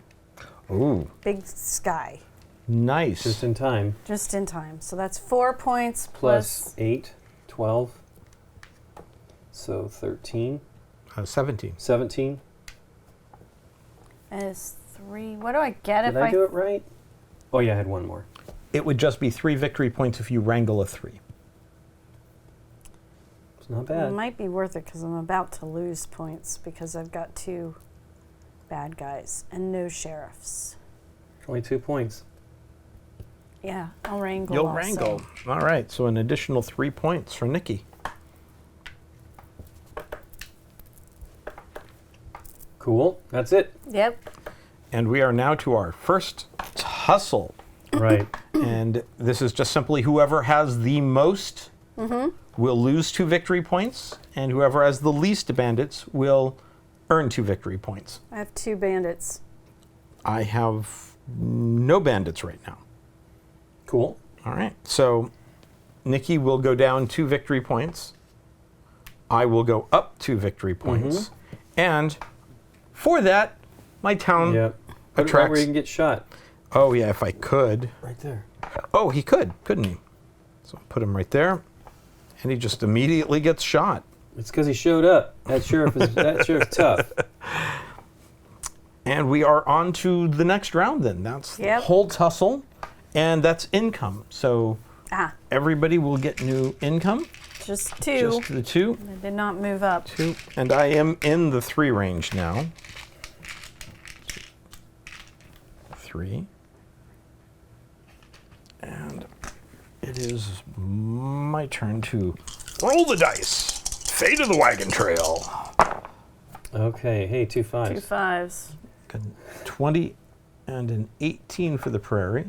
Ooh, Big sky. nice. Just in time. Just in time. So that's 4 points Plus 8, 12. So 13, 17. 17. is 3. What do I get Did if I do it right? Oh, yeah, I had 1 more. It would just be 3 victory points if you wrangle a 3. It's not It bad. might be worth it because I'm about to lose points because I've got 2 bad guys and no sheriffs. Only 2 points. Yeah, I'll wrangle. You'll also. wrangle. All right, so an additional 3 points for Nikki. Cool. That's it. Yep. And we are now to our first tussle. Right. And this is just simply whoever has the most will lose 2 victory points, and whoever has the least bandits will earn 2 victory points. I have 2 bandits. I have no bandits right now. Cool. All right, so Nikki will go down 2 victory points. I will go up 2 victory points. And for that, my town Yep. Put it right attracts... where you can get shot. Oh, yeah, if I could. Right there. Oh, he could, couldn't he? So put him right there, and he just immediately gets shot. It's because he showed up. That sheriff's tough. And we are on to the next round then. That's the Yep. whole tussle, and that's income. So Ah, everybody will get new income, just 2. just the 2. I did not move up. 2. And I am in the 3 range now. 3. And it is my turn to roll the dice. Fate of the wagon trail. Okay. Hey, 2 2 5s. 5s. Got a 20 and an 18 for the prairie.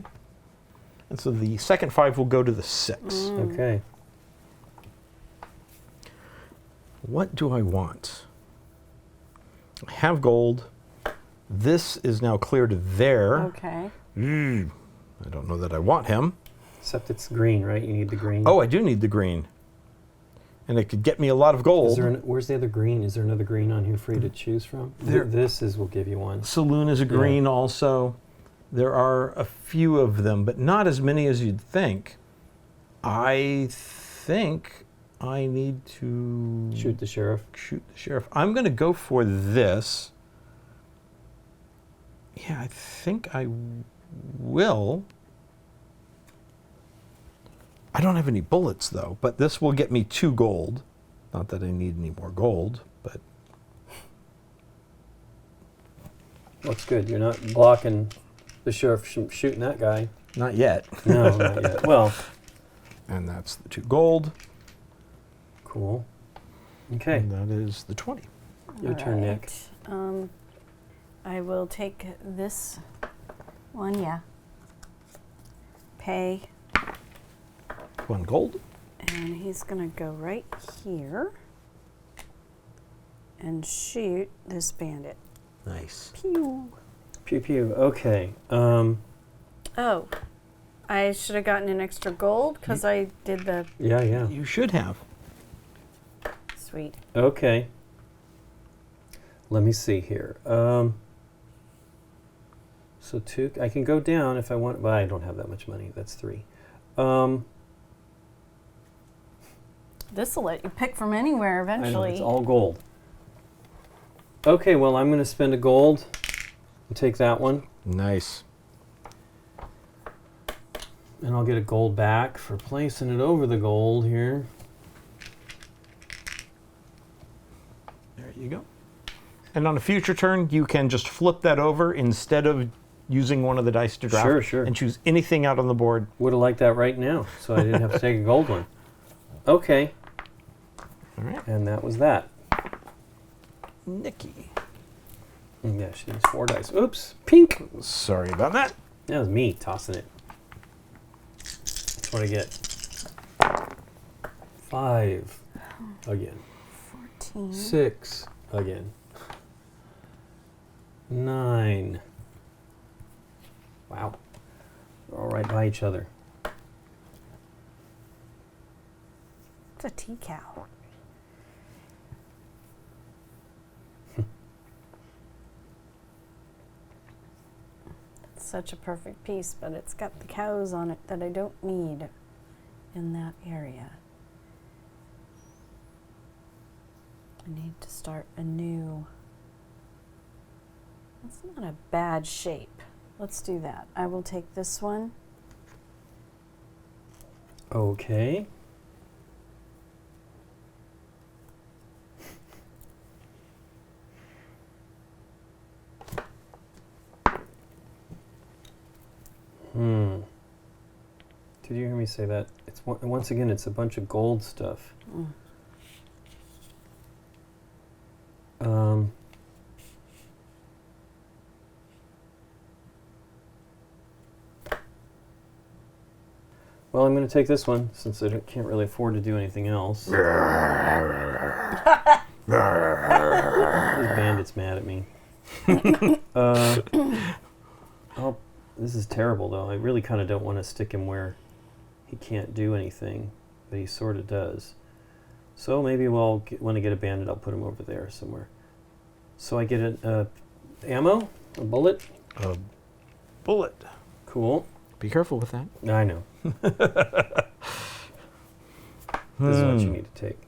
And so the second 5 will go to the 6. Okay. What do I want? I have gold. This is now clear to there. Okay. I don't know that I want him. Except it's green, right? You need the green. Oh, I do need the green. And it could get me a lot of gold. Where's the other green? Is there another green on here for you to choose from? This will give you one. Saloon is a green also. There are a few of them, but not as many as you'd think. I think I need to... Shoot the sheriff. Shoot the sheriff. I'm going to go for this. Yeah, I think I will. I don't have any bullets, though, but this will get me 2 gold. Not that I need any more gold, but... Looks good. You're not blocking the sheriff from shooting that guy. Not yet. No, not yet. Well... And that's the 2 gold. Cool. Okay. And that is the 20. Your turn, Nick. I will take this one, Pay. 1 gold. And he's going to go right here and shoot this bandit. Nice. Pew. Pew pew. Okay. Oh, I should have gotten an extra gold because I did the... Yeah. You should have. Sweet. Okay. Let me see here. So 2, I can go down if I want, but I don't have that much money. That's 3. This will let you pick from anywhere I know, eventually. it's all gold. Okay, well, I'm going to spend a gold and take that one. Nice. And I'll get a gold back for placing it over the gold here. There you go. And on a future turn, you can just flip that over instead of using one of the dice to draft. Sure. And choose anything out on the board. Would have liked that right now, so I didn't have to take a gold one. Okay. All right. And that was that. Nikki. Yeah, she needs 4 dice. Oops. Pink. Sorry about that. That was me tossing it. That's what I get. 5. Again. 14. 6. Again. 9. Wow. They're all right by each other. It's a tea cow. It's such a perfect piece, but it's got the cows on it that I don't need in that area. I need to start anew. That's not a bad shape. Let's do that. I will take this one. Okay. Did you hear me say that? It's once again, it's a bunch of gold stuff. Well, I'm going to take this one since I can't really afford to do anything else. This bandit's mad at me. Oh, this is terrible, though. I really kind of don't want to stick him where he can't do anything, but he sort of does. So maybe when I get a bandit, I'll put him over there somewhere. So I get an ammo, a bullet. A bullet. Cool. Be careful with that. I know. This is what you need to take.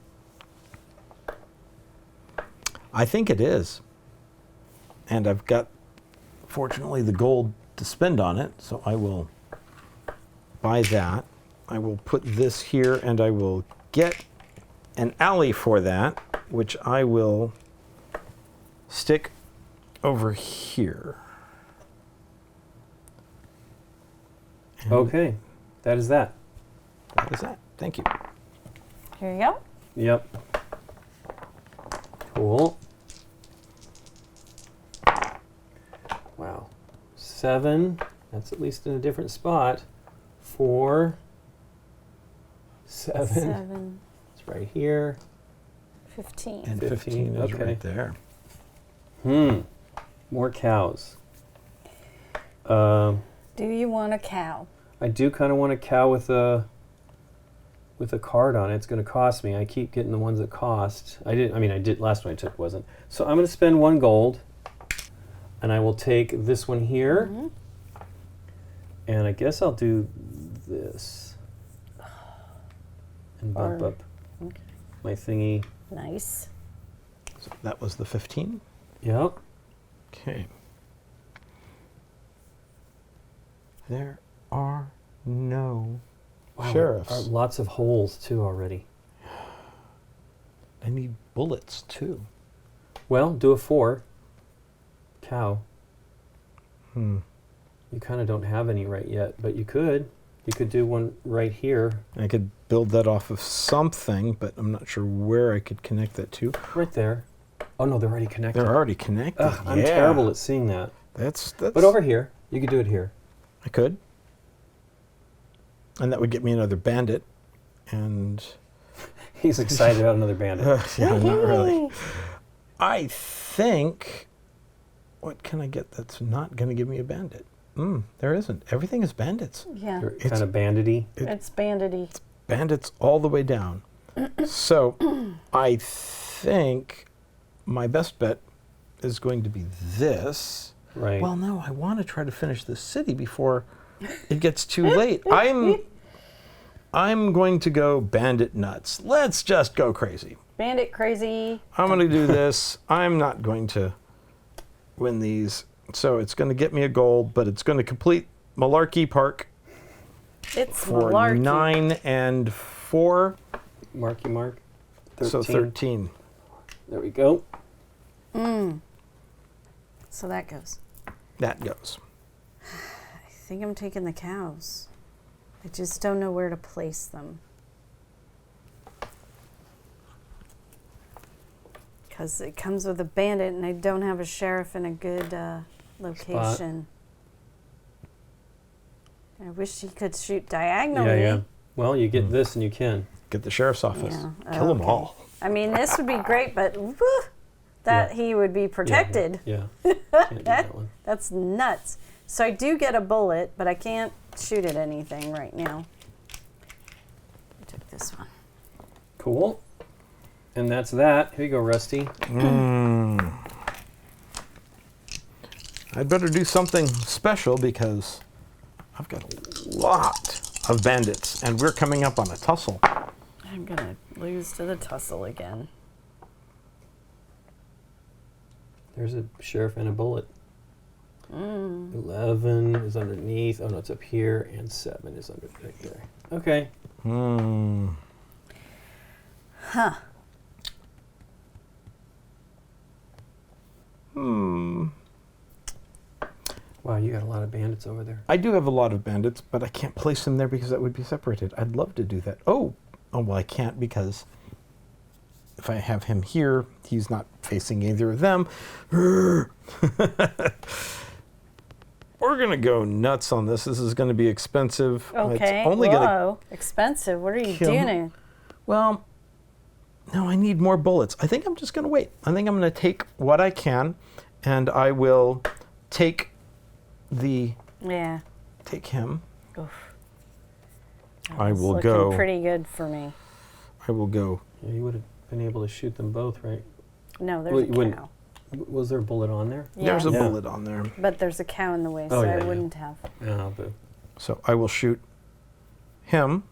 I think it is. And I've got, fortunately, the gold to spend on it, so I will buy that. I will put this here, and I will get an alley for that, which I will stick over here. And Okay, that is that. that is that. Thank you. Here you go. Yep. Cool. Wow. 7. That's at least in a different spot. 4, 7. 7, It's right here. 15. And 15, 15 is okay. right there. More cows. Do you want a cow? I do kind of want a cow with a card on it. It's going to cost me. I keep getting the ones that cost. I did last one I took wasn't. So I'm going to spend 1 gold, and I will take this one here, and I guess I'll do this and bump up my thingy. Nice. So that was the 15. Yep. Okay. There are no sheriffs. Lots of holes too already. I need bullets too. Well, do a 4. Cow. Hmm. You kind of don't have any right yet, but you could. You could do one right here. I could build that off of something, but I'm not sure where I could connect that to. Right there. Oh no, they're already connected. They're already connected. Ugh, I'm terrible at seeing that. That's. But over here, you could do it here. I could. And that would get me another bandit. And He's excited about another bandit. yeah, not really. I think. What can I get that's not going to give me a bandit? There isn't. Everything is bandits. Yeah. You're kind of bandity. It's bandity. Bandits all the way down. So I think my best bet is going to be this. Right. Well, no, I want to try to finish this city before it gets too late. I'm going to go bandit nuts. Let's just go crazy. Bandit crazy. I'm going to do this. I'm not going to win these. So it's going to get me a gold, but it's going to complete Malarkey Park It's for malarkey. 9 and 4. Marky mark. 13. So 13. There we go. So that goes. That goes. I think I'm taking the cows. I just don't know where to place them. Because it comes with a bandit and I don't have a sheriff in a good location. I wish he could shoot diagonally. Yeah. Well, you get this and you can. Get the sheriff's office. Yeah, Kill them okay. all. I mean, this would be great, but that he would be protected. Yeah. Can't do that one. That's nuts. So I do get a bullet, but I can't shoot at anything right now. I took this one. Cool. And that's that. Here you go, Rusty. I'd better do something special because I've got a lot of bandits and we're coming up on a tussle. I'm going to lose to the tussle again. There's a sheriff and a bullet. 11 is underneath. Oh no, it's up here, and 7 is under right there. Okay. Huh. Wow, you got a lot of bandits over there. I do have a lot of bandits, but I can't place them there because that would be separated. I'd love to do that. Oh, well, I can't because if I have him here, he's not facing either of them. We're going to go nuts on this. This is going to be expensive. Okay. It's only going to expensive. What are you kill me. doing? Well, no, I need more bullets. I think I'm just going to wait. I think I'm going to take what I can, and I will take take him. Oof. I will Looking go. pretty good for me. I will go. Yeah, you would have been able to shoot them both, right? No, there's Well, you a wouldn't- cow. Was there a bullet on there? There's a Yeah. bullet on there. But there's a cow in the way, so Oh, yeah, I yeah. wouldn't have. Yeah, but So I will shoot him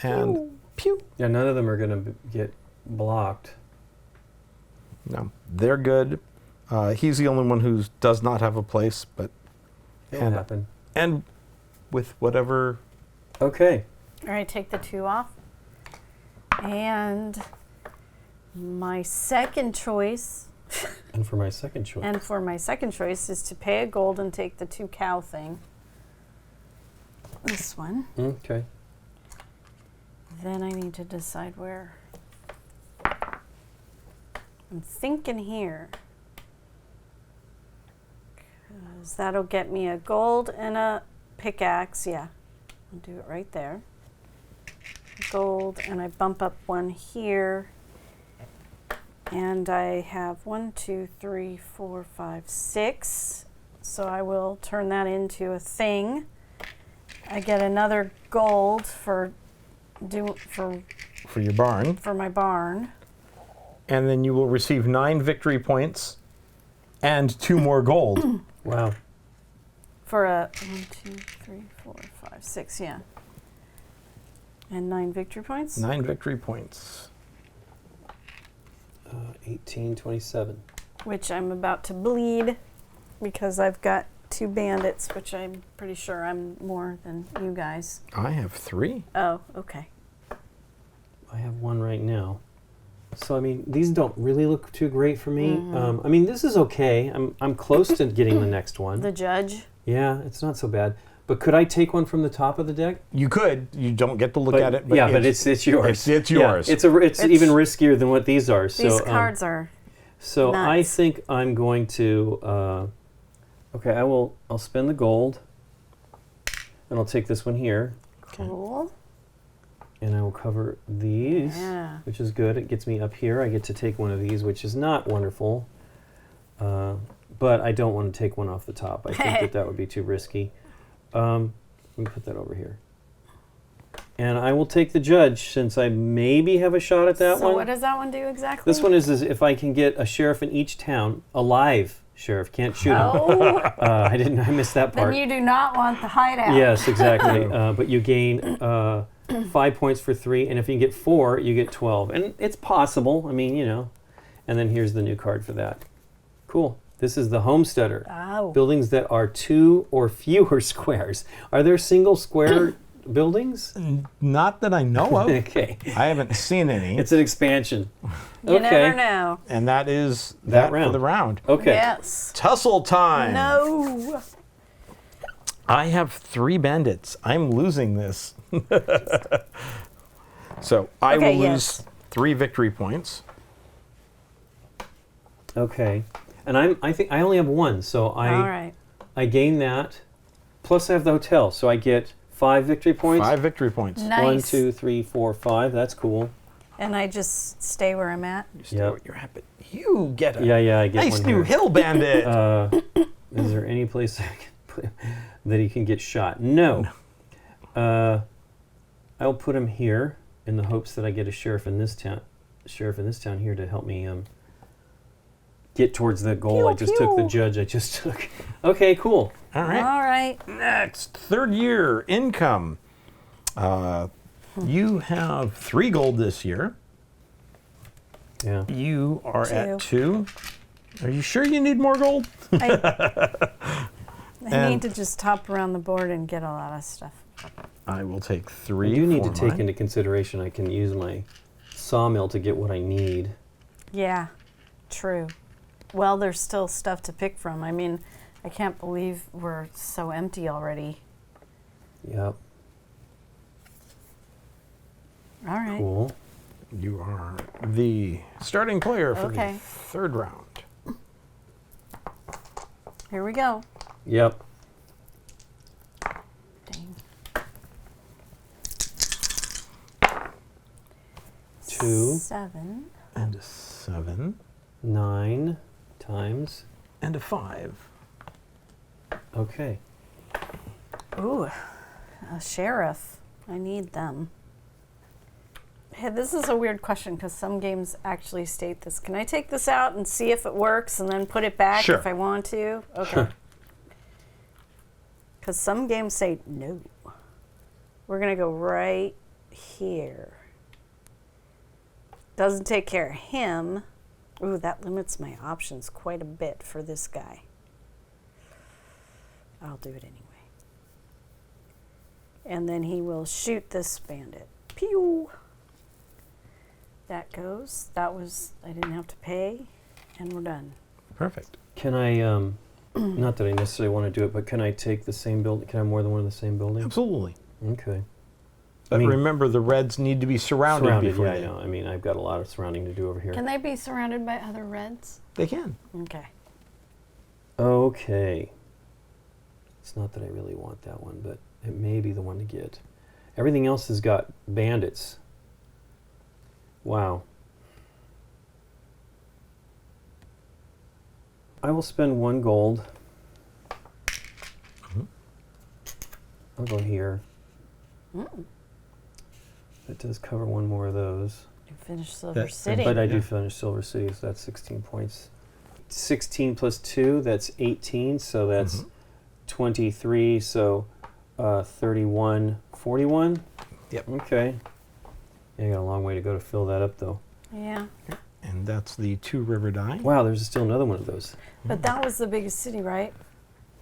and pew. yeah, none of them are going to get blocked. No, they're good. He's the only one who does not have a place, but It'll happen. and with whatever. Okay. All right, take the 2 off. And my second choice, And for my second choice. is to pay a gold and take the 2 cow thing. This one. Okay. Then I need to decide where. I'm thinking here. Because that'll get me a gold and a pickaxe, yeah. I'll do it right there. Gold, and I bump up one here. And I have 1, 2, 3, 4, 5, 6. So I will turn that into a thing. I get another gold for your barn. for my barn. And then you will receive 9 victory points and 2 more gold. Wow. For a 1, 2, 3, 4, 5, 6, yeah. And 9 victory points. 9 victory points. 1827. Which I'm about to bleed because I've got 2 bandits, which I'm pretty sure I'm more than you guys. I have 3. Oh, okay. I have 1 right now. So I mean, these don't really look too great for me. I mean, this is okay. I'm close to getting the next one. The judge. Yeah, it's not so bad. But could I take one from the top of the deck? You could. You don't get to look at it. But yeah, but it's yours. It's yours. Yeah, it's even riskier than what these are. So, These cards are. So nuts. I think I'm going to. Okay, I'll spend the gold, and I'll take this one here, Cool. and I will cover these, Yeah. which is good. It gets me up here. I get to take one of these, which is not wonderful. But I don't want to take one off the top. I think that would be too risky. Let me put that over here. And I will take the judge since I maybe have a shot at that one. So what does that one do exactly? This one is if I can get a sheriff in each town, a live sheriff, can't shoot him. Oh, I missed that part. then you do not want the hideout. Yes, exactly. But you gain 5 points for 3, and if you get 4, you get 12. And it's possible. I mean, And then here's the new card for that. Cool. This is the homesteader. Oh. Buildings that are 2 or fewer squares. Are there single square buildings? Not that I know of. Okay. I haven't seen any. It's an expansion. You Okay. never know. And that is That for round. the round. Okay. Yes. Tussle time. No. I have 3 bandits. I'm losing this. So I Okay, will yes. lose 3 victory points. Okay. And I think I only have 1, so All right. I gain that. Plus I have the hotel, so I get 5 victory points. 5 victory points. Nice. 1, 2, 3, 4, 5. That's cool. And I just stay where I'm at. You stay Yep. where you're at, but you get a Yeah, I get nice one new here. hill bandit. Is there any place I can put that he can get shot? No. I'll put him here in the hopes that I get a sheriff in this town. Here to help me get towards the goal. Pew, I just took the pew. judge. I just took. Okay, cool. All right. All right. Next, 3rd year income. You have 3 gold this year. Yeah. You are at 2. 2. Are you sure you need more gold? I And- need to just hop around the board and get a lot of stuff. I will take 3. I do need to for take mine. into consideration I can use my sawmill to get what I need. Yeah, true. Well, there's still stuff to pick from. I mean, I can't believe we're so empty already. Yep. All right. Cool. You are the starting player for Okay. the 3rd round. Here we go. Yep. Dang. 2, 7. And a 7. 9 times. And a 5. Okay. Ooh, a sheriff. I need them. Hey, this is a weird question because some games actually state this. Can I take this out and see if it works and then put it back Sure. if I want to? Okay. Sure. Because some games say no. We're going to go right here. Doesn't take care of him. Ooh, that limits my options quite a bit for this guy. I'll do it anyway. And then he will shoot this bandit. Pew! That goes. That was, I didn't have to pay. And we're done. Perfect. Can I, not that I necessarily want to do it, but can I take the same building? Can I have more than one of the same building? Absolutely. Okay. But remember, the reds need to be surrounded before yeah, I they... know. I mean, I've got a lot of surrounding to do over here. Can they be surrounded by other reds? They can. Okay. Okay. It's not that I really want that one, but it may be the one to get. Everything else has got bandits. Wow. I will spend 1 gold. I'll go here. That does cover 1 more of those. You finished Silver That- City. But I do finish Silver City, so that's 16 points. 16 plus 2, that's 18, so that's 23, so 31, 41? Yep. Okay. Yeah, I got a long way to go to fill that up, though. Yeah. And that's the 2 river die. Wow, there's still another one of those. But that was the biggest city, right?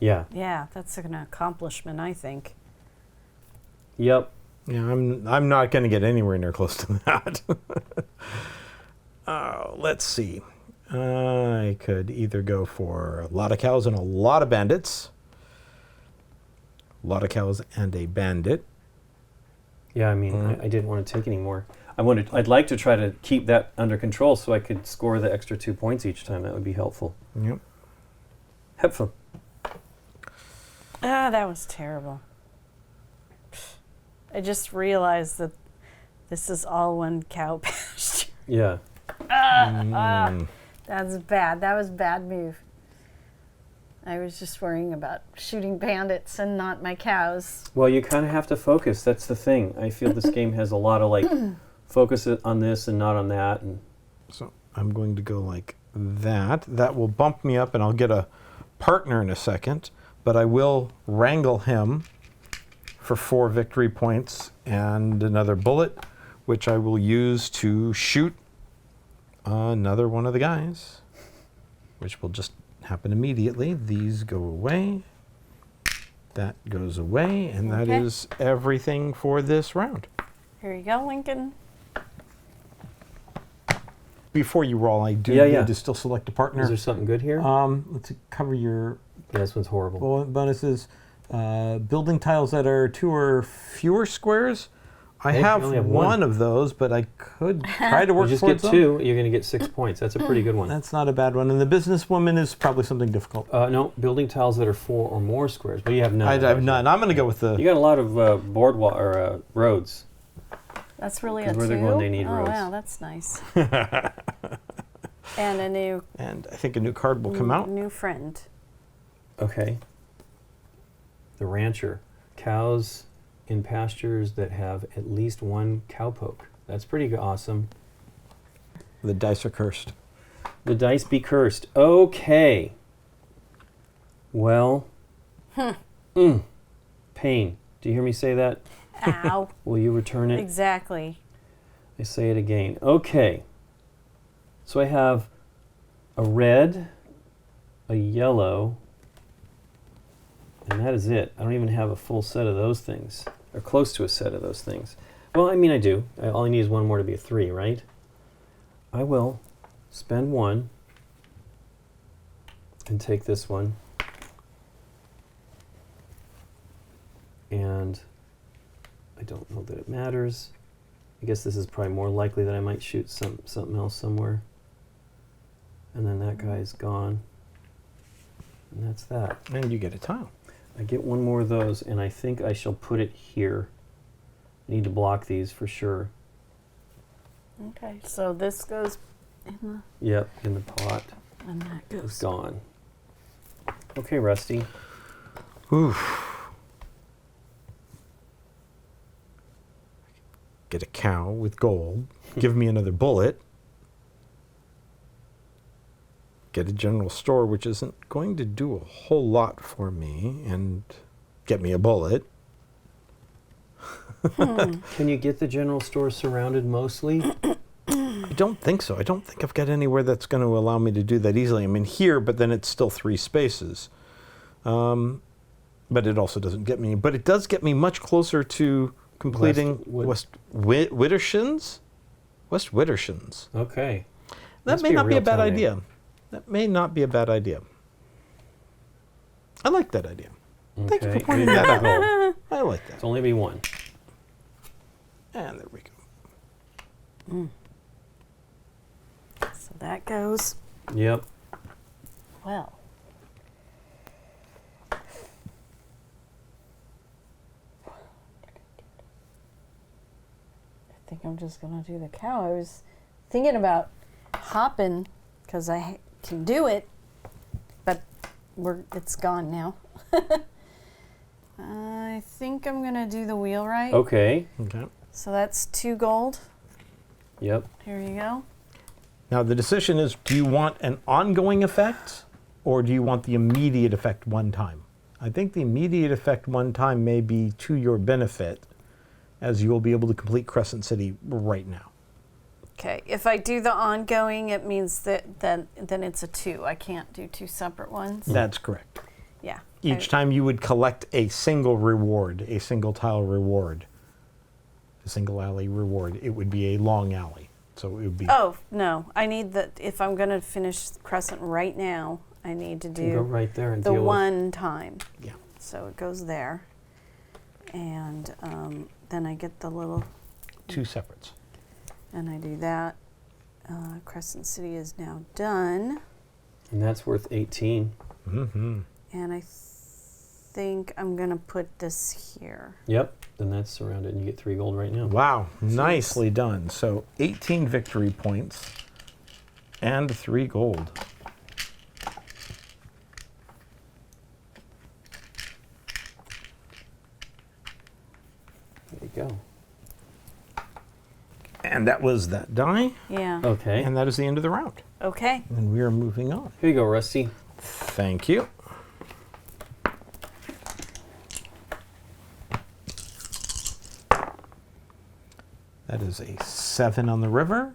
Yeah. Yeah, that's an accomplishment, I think. Yep. Yeah, I'm not going to get anywhere near close to that. Let's see. I could either go for a lot of cows and a lot of bandits. A lot of cows and a bandit. Yeah, I mean, I didn't want to take any more. I'd like to try to keep that under control so I could score the extra 2 points each time. That would be helpful. Yep. Helpful. Ah, that was terrible. I just realized that this is all one cow pasture. Yeah. That's bad. That was a bad move. I was just worrying about shooting bandits and not my cows. Well, you kind of have to focus. That's the thing. I feel this game has a lot of, like, focus it on this and not on that. And So I'm going to go like that. That will bump me up, and I'll get a partner in a second. But I will wrangle him for 4 victory points and another bullet, which I will use to shoot another one of the guys, which will just happen immediately. These go away. That goes away, and that Okay. is everything for this round. Here you go, Lincoln. Before you roll, I do Yeah. need to still select a partner. is there something good here? Let's cover your Yeah, this one's horrible. bonuses. Building tiles that are 2 or fewer squares. I Hey, have you only have one one. of those, but I could try to You work just get towards them. 2, you're going to get 6 points. That's a pretty good one. That's not a bad one. And the businesswoman is probably something difficult. No, building tiles that are 4 or more squares, but you have none. I have none. I'm going to go with You the. got a lot of boardwalk or roads. That's really a 'Cause 2? where they're going, they need oh, roads. wow, that's nice. And a new And I think a new card will come out. new friend. Okay. The rancher. Cows in pastures that have at least 1 cowpoke. That's pretty awesome. The dice are cursed. The dice be cursed. Okay. Well. Pain. Do you hear me say that? Ow. Will you return it? Exactly. I say it again. Okay. So I have a red, a yellow, and that is it. I don't even have a full set of those things, or close to a set of those things. Well, I mean, I do. All I need is 1 more to be a 3, right? I will spend 1 and take this one. And I don't know that it matters. I guess this is probably more likely that I might shoot something else somewhere. And then that guy's gone. And that's that. And you get a tile. I get 1 more of those, and I think I shall put it here. I need to block these for sure. Okay, so this goes in Yep, in the pot. the, and that It's goes. gone. Okay, Rusty. Oof. Get a cow with gold. Give me another bullet. Get a general store, which isn't going to do a whole lot for me, and get me a bullet. Can you get the general store surrounded mostly? I don't think so. I don't think I've got anywhere that's going to allow me to do that easily. I mean, here, but then it's still 3 spaces. But it also doesn't get me. But it does get me much closer to completing West Wittershins. West Wittershins. Okay. That Must may be a not be a real bad town name. idea. That may not be a bad idea. I like that idea. Thank you for Okay. pointing Good that goal. out. I like that. It's only be 1. And there we go. So that goes. Yep. Well. I'm just going to do the cow. I was thinking about hopping because I can do it, but it's gone now. I think I'm going to do the wheelwright. Okay. Okay. So that's 2 gold. Yep. Here you go. Now the decision is, do you want an ongoing effect or do you want the immediate effect one time? I think the immediate effect one time may be to your benefit, as you will be able to complete Crescent City right now. Okay, if I do the ongoing, it means that then it's a 2. I can't do 2 separate ones. That's correct. Yeah. Each time you would collect a single reward, a single tile reward, a single alley reward. It would be a long alley. So it would be... Oh, no. I need if I'm going to finish Crescent right now, I need to You go do right there and the deal one time. Yeah. So it goes there. And then I get the little... 2 separates. And I do that. Crescent City is now done. with. And that's worth 18. Mm-hmm. And I think I'm going to put this here. Yep. Then that's surrounded and you get 3 gold right now. Wow, nicely done. So 18 victory points and 3 gold. There you go. And that was that die. Yeah. Okay. And that is the end of the round. Okay. And we are moving on. Here you go, Rusty. Thank you. That is a 7 on the river.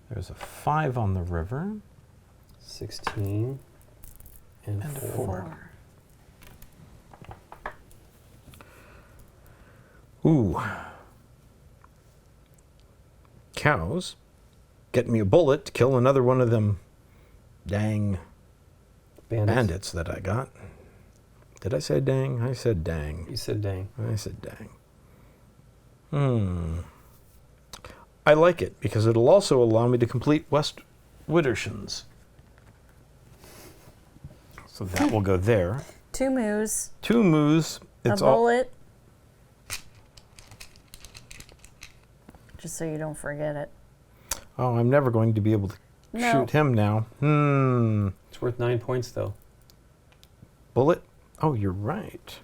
There's a 5 on the river. 16 and And 4. 4. Ooh. Cows. Get me a bullet to kill another one of them dang bandits that I got. Did I say dang? I said dang. You said dang. I said dang. I like it because it'll also allow me to complete West Widdershins. So that will go there. 2 moves. 2 moves. A bullet. Just so you don't forget it. Oh, I'm never going to be able to shoot him now. It's worth 9 points, though. Bullet? Oh, you're right.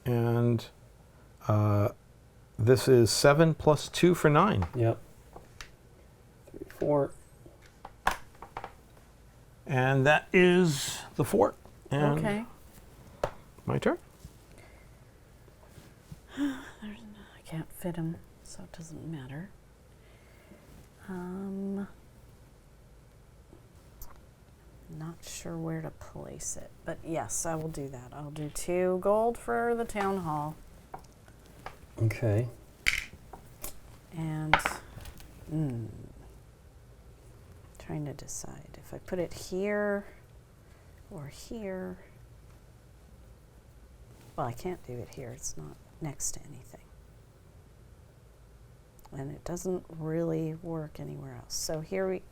And this is 7 plus 2 for 9. Yep. 3, 4. And that is the fort. And Okay. my turn. I can't fit him, so it doesn't matter. Not sure where to place it, but yes, I will do that. I'll do 2 gold for the town hall. Okay. And trying to decide if I put it here or here. Well, I can't do it here. It's not next to anything. And it doesn't really work anywhere else. So here we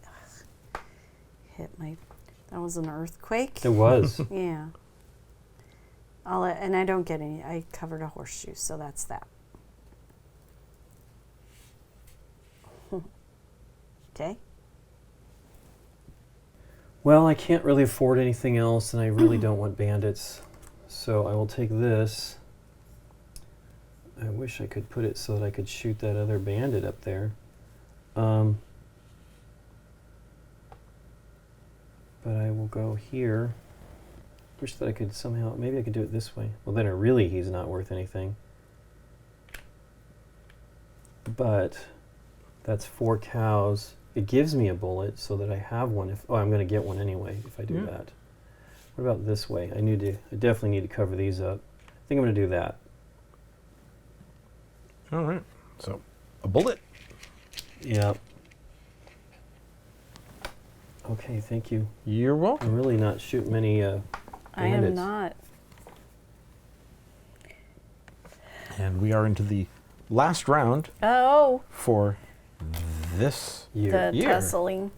hit my, that was an earthquake. It was. Yeah. And I don't get any, I covered a horseshoe, so that's that. Okay. Well, I can't really afford anything else, and I really don't want bandits. So I will take this. I wish I could put it so that I could shoot that other bandit up there. But I will go here. Wish that I could somehow, maybe I could do it this way. Well, then he's not worth anything. But that's 4 cows. It gives me a bullet so that I have one. I'm going to get one anyway if I do that. What about this way? I definitely need to cover these up. I think I'm going to do that. All right. So a bullet. Yep. Okay, thank you. You're welcome. I'm really not shooting many bandits. I am not. And we are into the last round Oh, for this Year. the year. tussling.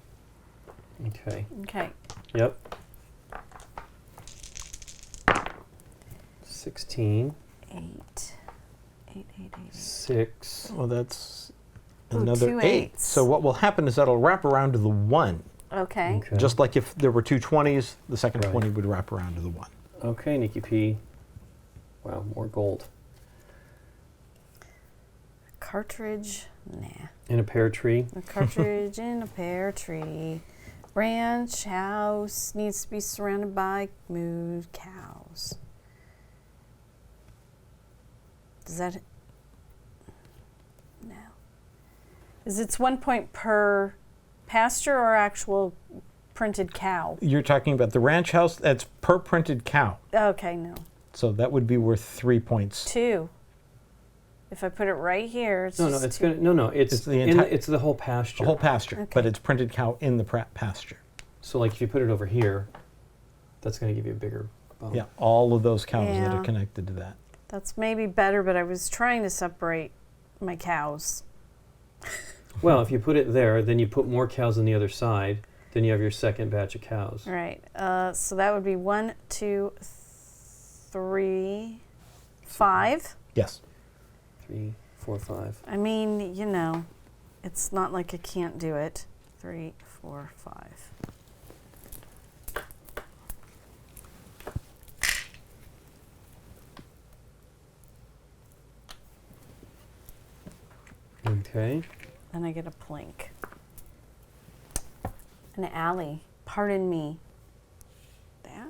Okay. Okay. Yep. 16. 8. 8, 8, 8. 6. Well, that's another two 8. eights. So what will happen is that'll wrap around to the 1. Okay. Okay. Just like if there were two 20s, the second Right. 20 would wrap around to the 1. Okay, Nikki P. Wow, more gold. Cartridge, nah. In a pear tree. A cartridge in a pear tree. Ranch house needs to be surrounded by moo cows. Does that? No. Is it's 1 point per pasture or actual printed cow? You're talking about the ranch house, that's per printed cow. Okay, no. So that would be worth 3 points. 2. If I put it right here, it's No, just it's 2. gonna. No, it's It's the it's the whole pasture. The whole pasture, Okay. but it's printed cow in the pasture. So like if you put it over here, that's gonna give you a bigger bump. Yeah, all of those cows that Yeah. are connected to that. That's maybe better, but I was trying to separate my cows. Well, if you put it there, then you put more cows on the other side. Then you have your second batch of cows. All right. So that would be 1, 2, 3, 5. Yes. 3, 4, 5. I mean, you know, it's not like I can't do it. 3, 4, 5. Okay. Then I get a plank. An alley. Pardon me. That?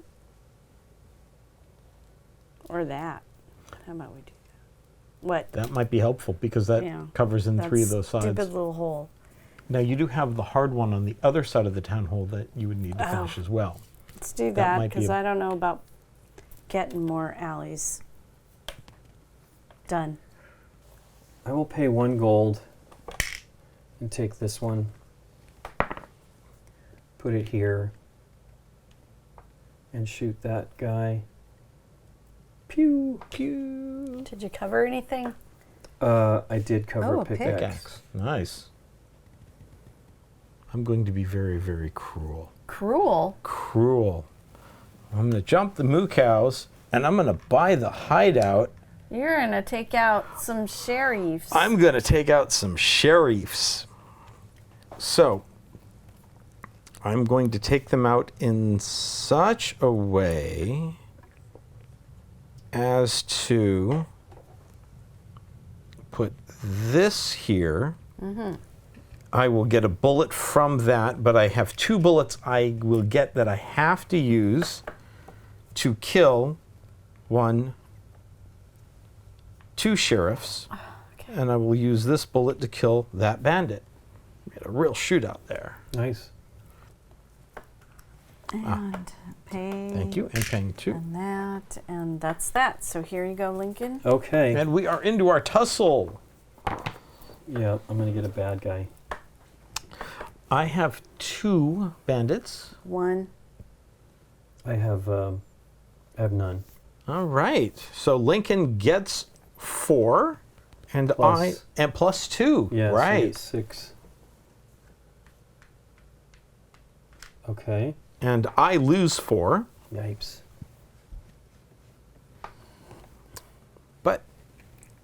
Or that? How about we do that? What? That might be helpful because that Yeah. covers in That 3 of those sides. stupid little hole. Now you do have the hard one on the other side of the town hall that you would need to finish as well. Let's do That that might be because a- I don't know about getting more alleys. Done. I will pay 1 gold and take this one. Put it here. And shoot that guy. Pew, pew. Did you cover anything? I did cover Oh, a a pickaxe. Pickaxe. Nice. I'm going to be very, very cruel. Cruel. Cruel. I'm going to jump the moo cows and I'm going to buy the hideout. You're going to take out some sheriffs. I'm going to take out some sheriffs. So, I'm going to take them out in such a way as to put this here. I will get a bullet from that, but I have 2 bullets I will get that I have to use to kill 2 sheriffs. Okay. And I will use this bullet to kill that bandit. We had a real shootout there. Nice. And pay. Thank you. And paying 2. And that. And that's that. So here you go, Lincoln. Okay. And we are into our tussle. Yeah, I'm going to get a bad guy. I have 2 bandits. 1. I have none. All right. So Lincoln gets 4, and Plus- plus 2. Yeah, so right. it's 6. Okay. And I lose 4, Yipes. but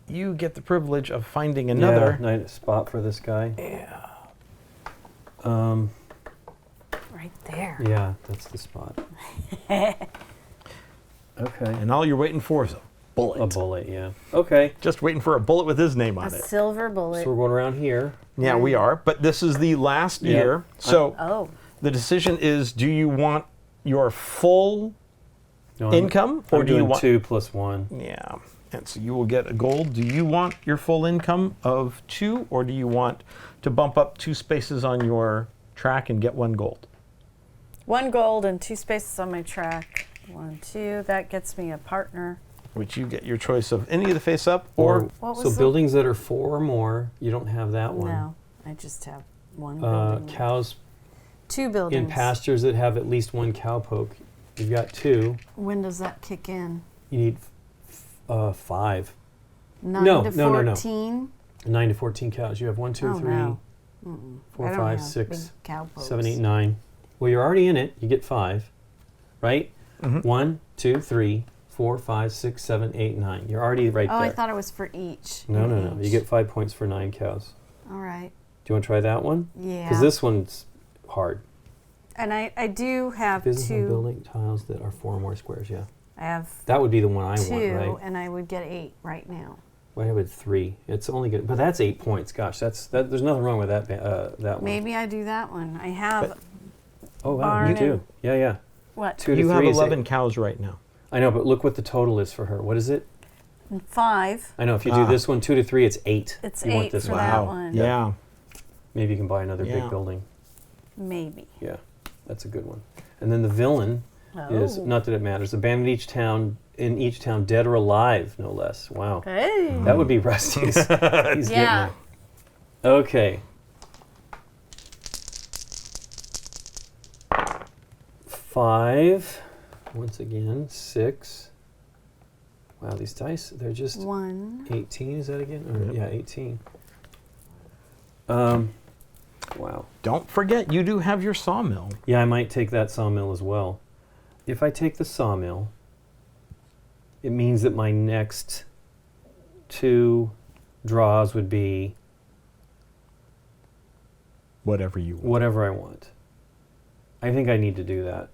you get the privilege of finding another. Yeah, nice spot for this guy. Yeah. Right there. Yeah, that's the spot. Okay. And all you're waiting for is a bullet. A bullet, yeah. Okay. Just waiting for a bullet with his name A on it. silver bullet. So we're going around here. Yeah, we are. But this is the last Yeah. year. So Oh. the decision is, do you want your full No, income, or I'm do you doing want 2 plus 1. Yeah, and so you will get a gold. Do you want your full income of 2, or do you want to bump up 2 spaces on your track and get 1 gold? 1 gold and 2 spaces on my track. 1, 2. That gets me a partner. Which you get your choice of any of the face up, or What so was the- buildings that are 4 or more, you don't have that one. No, I just have 1 building. Cows 2 buildings. in pastures that have at least 1 cowpoke. You've got 2. When does that kick in? You need 5. 9 No, to no, no, no. 14? 9 to 14 cows. You have 1, 2, Oh, 3, no. 4, I don't 5, have 6, big cow pokes. 7, 8, 9. Well, you're already in it. You get 5, right? Mhm. 1, 2, 3, 4, 5, 6, 7, 8, 9. You're already right Oh, there. I thought it was for each. No. You get 5 points for 9 cows. All right. Do you want to try that one? Yeah. Because this one's hard. And I do have Business and two. building tiles that are 4 or more squares, yeah. I have That would be the one I two, want, right? and I would get 8 right now. Well, I have it 3. It's only good, but that's 8 points. Gosh, there's nothing wrong with that that one. Maybe I do that one. I have Oh, wow, barn you do. and- Yeah, yeah. what? 2 to You 3 have is 11 cows right now. I know, but look what the total is for her. What is it? 5. I know, if you do this one, 2 to 3, it's 8. It's you want 8 this for one. that Wow. one. Yeah. Maybe you can buy another Yeah. big building. Maybe. Yeah, that's a good one. And then the villain is, Oh. not that it matters, abandoned in each town, dead or alive, no less. Wow. Hey. That would be Rusty's. He's getting Yeah. it. Okay. 5. Once again, 6. Wow, these dice, they're just 1. 18, is that again? Or, Yep. yeah, 18. Wow. Don't forget, you do have your sawmill. Yeah, I might take that sawmill as well. If I take the sawmill, it means that my next 2 draws would be Whatever you want. whatever I want. I think I need to do that.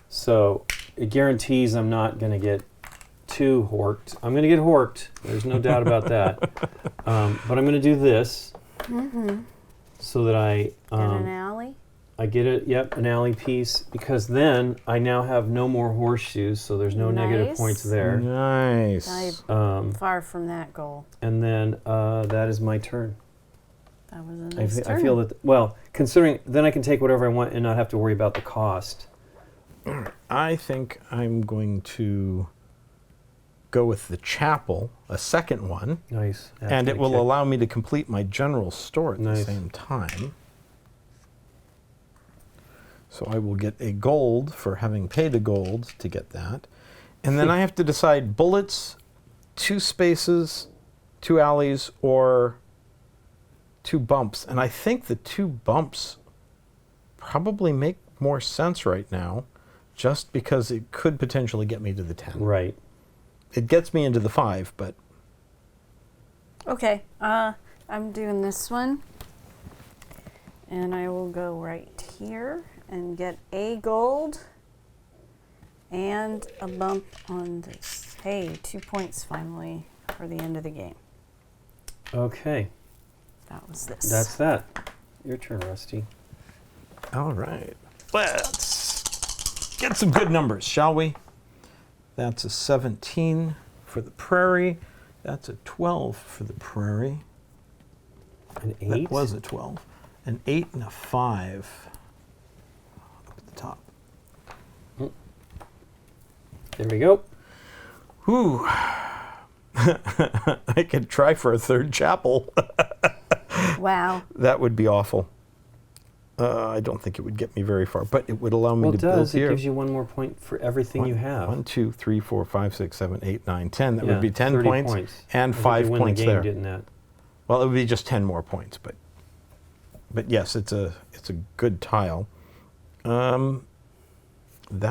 So it guarantees I'm not going to get too horked. I'm going to get horked. There's no doubt about that. But I'm going to do this so that I In an alley. I get it. Yep, an alley piece, because then I now have no more horseshoes, so there's no negative Nice. points there. Nice. Far from that goal. And then that is my turn. That was a nice turn. I feel that, well, considering then I can take whatever I want and not have to worry about the cost. I think I'm going to go with the chapel, a second one, Nice. and it will Okay. allow me to complete my general store at Nice. the same time. So I will get a gold for having paid a gold to get that. And then I have to decide bullets, 2 spaces, 2 alleys, or 2 bumps. And I think the 2 bumps probably make more sense right now, just because it could potentially get me to the 10. Right. It gets me into the 5, but Okay. I'm doing this one. And I will go right here and get a gold and a bump on this. Hey, 2 points finally for the end of the game. Okay. That was this. That's that. Your turn, Rusty. all right. Let's get some good numbers, shall we? That's a 17 for the prairie. That's a 12 for the prairie. An 8? That was a 12. An 8 and a 5 up at the top. There we go. Whew. I could try for a 3rd chapel. Wow. That would be awful. I don't think it would get me very far, but it would allow me Well, to it build does. It here. gives you 1 more point for everything you have. 1, 2, 3, 4, 5, 6, 7, 8, 9, 10. That Yeah, would be 10 30 points, and I think 5 you win points the game there. Getting that. Well, it would be just 10 more points, but yes, it's a good tile. That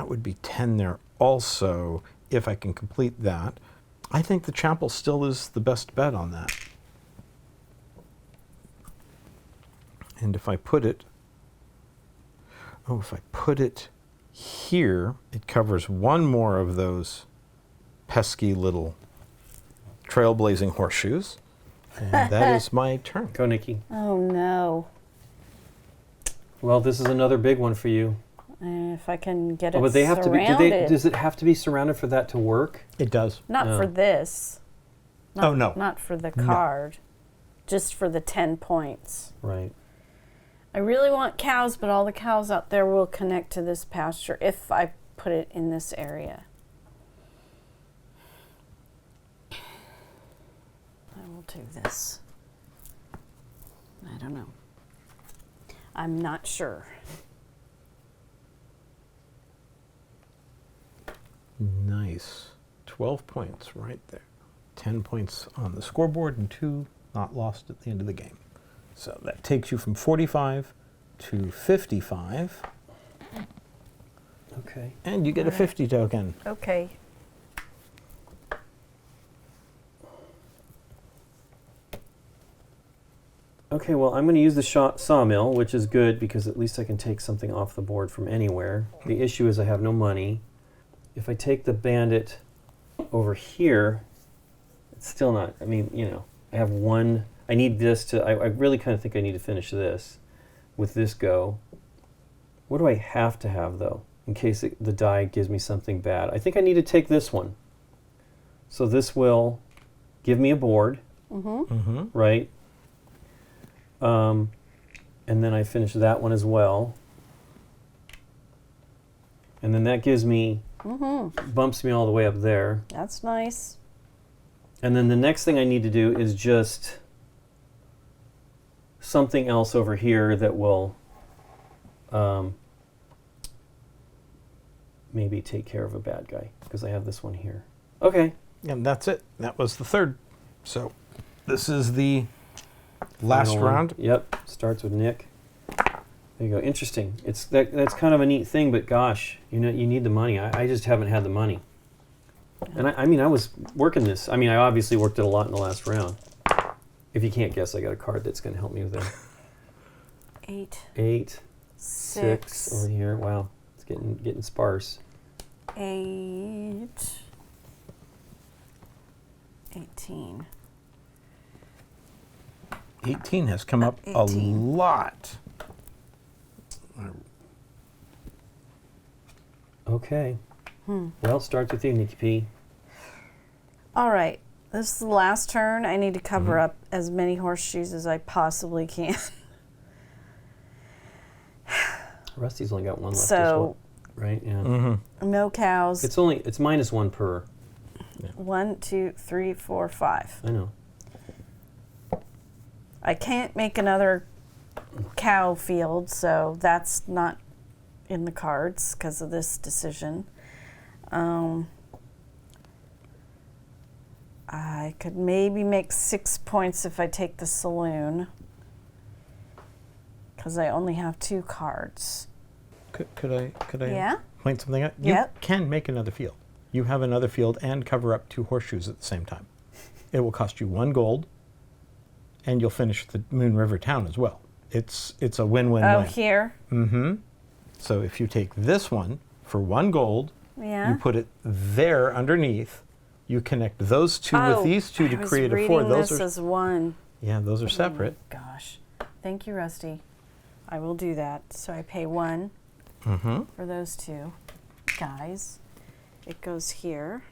would be 10 there also if I can complete that. I think the chapel still is the best bet on that. And if I put it here, it covers 1 more of those pesky little trailblazing horseshoes. And that is my turn. Go, Nikki. Oh no. Well, this is another big one for you. If I can get it Oh, but they have surrounded. to be. Does it have to be surrounded for that to work? It does. Not for No. this. Not, Oh, no. Not for the card. Just for the 10 points. Right. I really want cows, but all the cows out there will connect to this pasture if I put it in this area. I will do this. I don't know. I'm not sure. Nice. 12 points right there. 10 points on the scoreboard and 2 not lost at the end of the game. So that takes you from 45 to 55. Okay. And you get a 50 token. Okay. Okay, well, I'm going to use the sawmill, which is good because at least I can take something off the board from anywhere. The issue is I have no money. If I take the bandit over here, it's still not, I mean, you know, I have one. I need this to, I really kind of think I need to finish this with this go. What do I have to have, though, in case the die gives me something bad? I think I need to take this one. So this will give me a board, right? And then I finish that one as well. And then that gives me, bumps me all the way up there. That's nice. And then the next thing I need to do is just something else over here that will maybe take care of a bad guy, because I have this one here. Okay. And that's it. That was the third. So this is the last Final one. round. Yep. Starts with Nick. There you go. Interesting. It's that's kind of a neat thing, but gosh, you know, you need the money. I just haven't had the money. And I mean, I was working this. I mean, I obviously worked it a lot in the last round. If you can't guess, I got a card that's going to help me with that. 8, 6 over here. Wow, it's getting sparse. 8, 18. 18 has come up 18. a lot. Okay. Well, it starts with you, Nikki P. All right. This is the last turn. I need to cover up as many horseshoes as I possibly can. Rusty's only got one left. So, right? Yeah. no cows. It's -1 per. 1, 2, 3, 4, 5. I know. I can't make another cow field, so that's not in the cards because of this decision. I could maybe make 6 points if I take the saloon because I only have 2 cards. Could I Yeah? point something out? Yep. You can make another field. You have another field and cover up 2 horseshoes at the same time. It will cost you 1 gold, and you'll finish the Moon River town as well. It's a win-win-win. Oh, here? So if you take this one for 1 gold, Yeah. you put it there underneath. You connect those 2 with these 2 to create a 4. I was reading Those this are as one. those are separate. Oh my gosh. Thank you, Rusty. I will do that. So I pay 1 for those 2 guys. It goes here.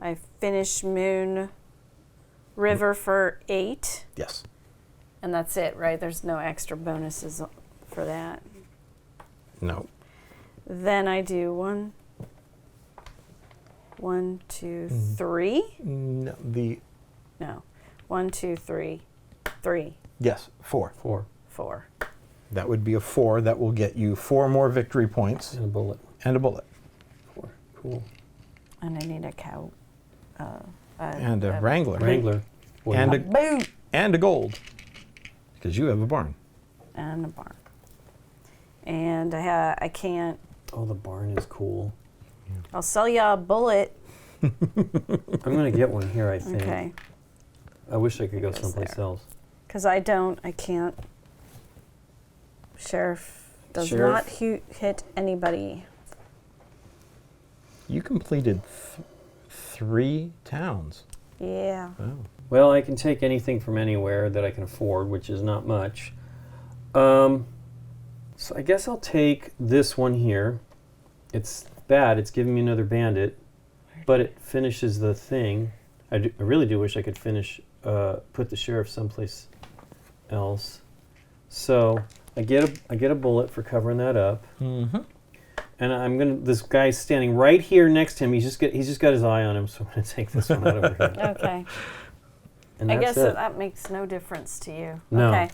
I finish Moon River for 8. Yes. And that's it, right? There's no extra bonuses for that. No. Then I do 1, 2, 3. No, No. 1, 2, 3. 3, yes, 4. 4. That would be a 4. That will get you 4 more victory points And a bullet. and a bullet 4. Cool. And I need a cow. and a wrangler Wrangler. and a Boot. and a gold because you have a barn. And a barn. And I can't. Oh, the barn is cool. I'll sell you a bullet. I'm going to get one here, I think. Okay. I wish I could go Goes someplace there. else. Because I can't. Sheriff does Sheriff. not hit anybody. You completed 3 towns. Yeah. Oh. Well, I can take anything from anywhere that I can afford, which is not much. So I guess I'll take this one here. It's bad. It's giving me another bandit, but it finishes the thing. I really do wish I could put the sheriff someplace else. So I get a bullet for covering that up. And this guy's standing right here next to him. He's just got his eye on him, so I'm gonna take this one out over here. Okay. And I that's guess it. that makes no difference to you. No. Okay.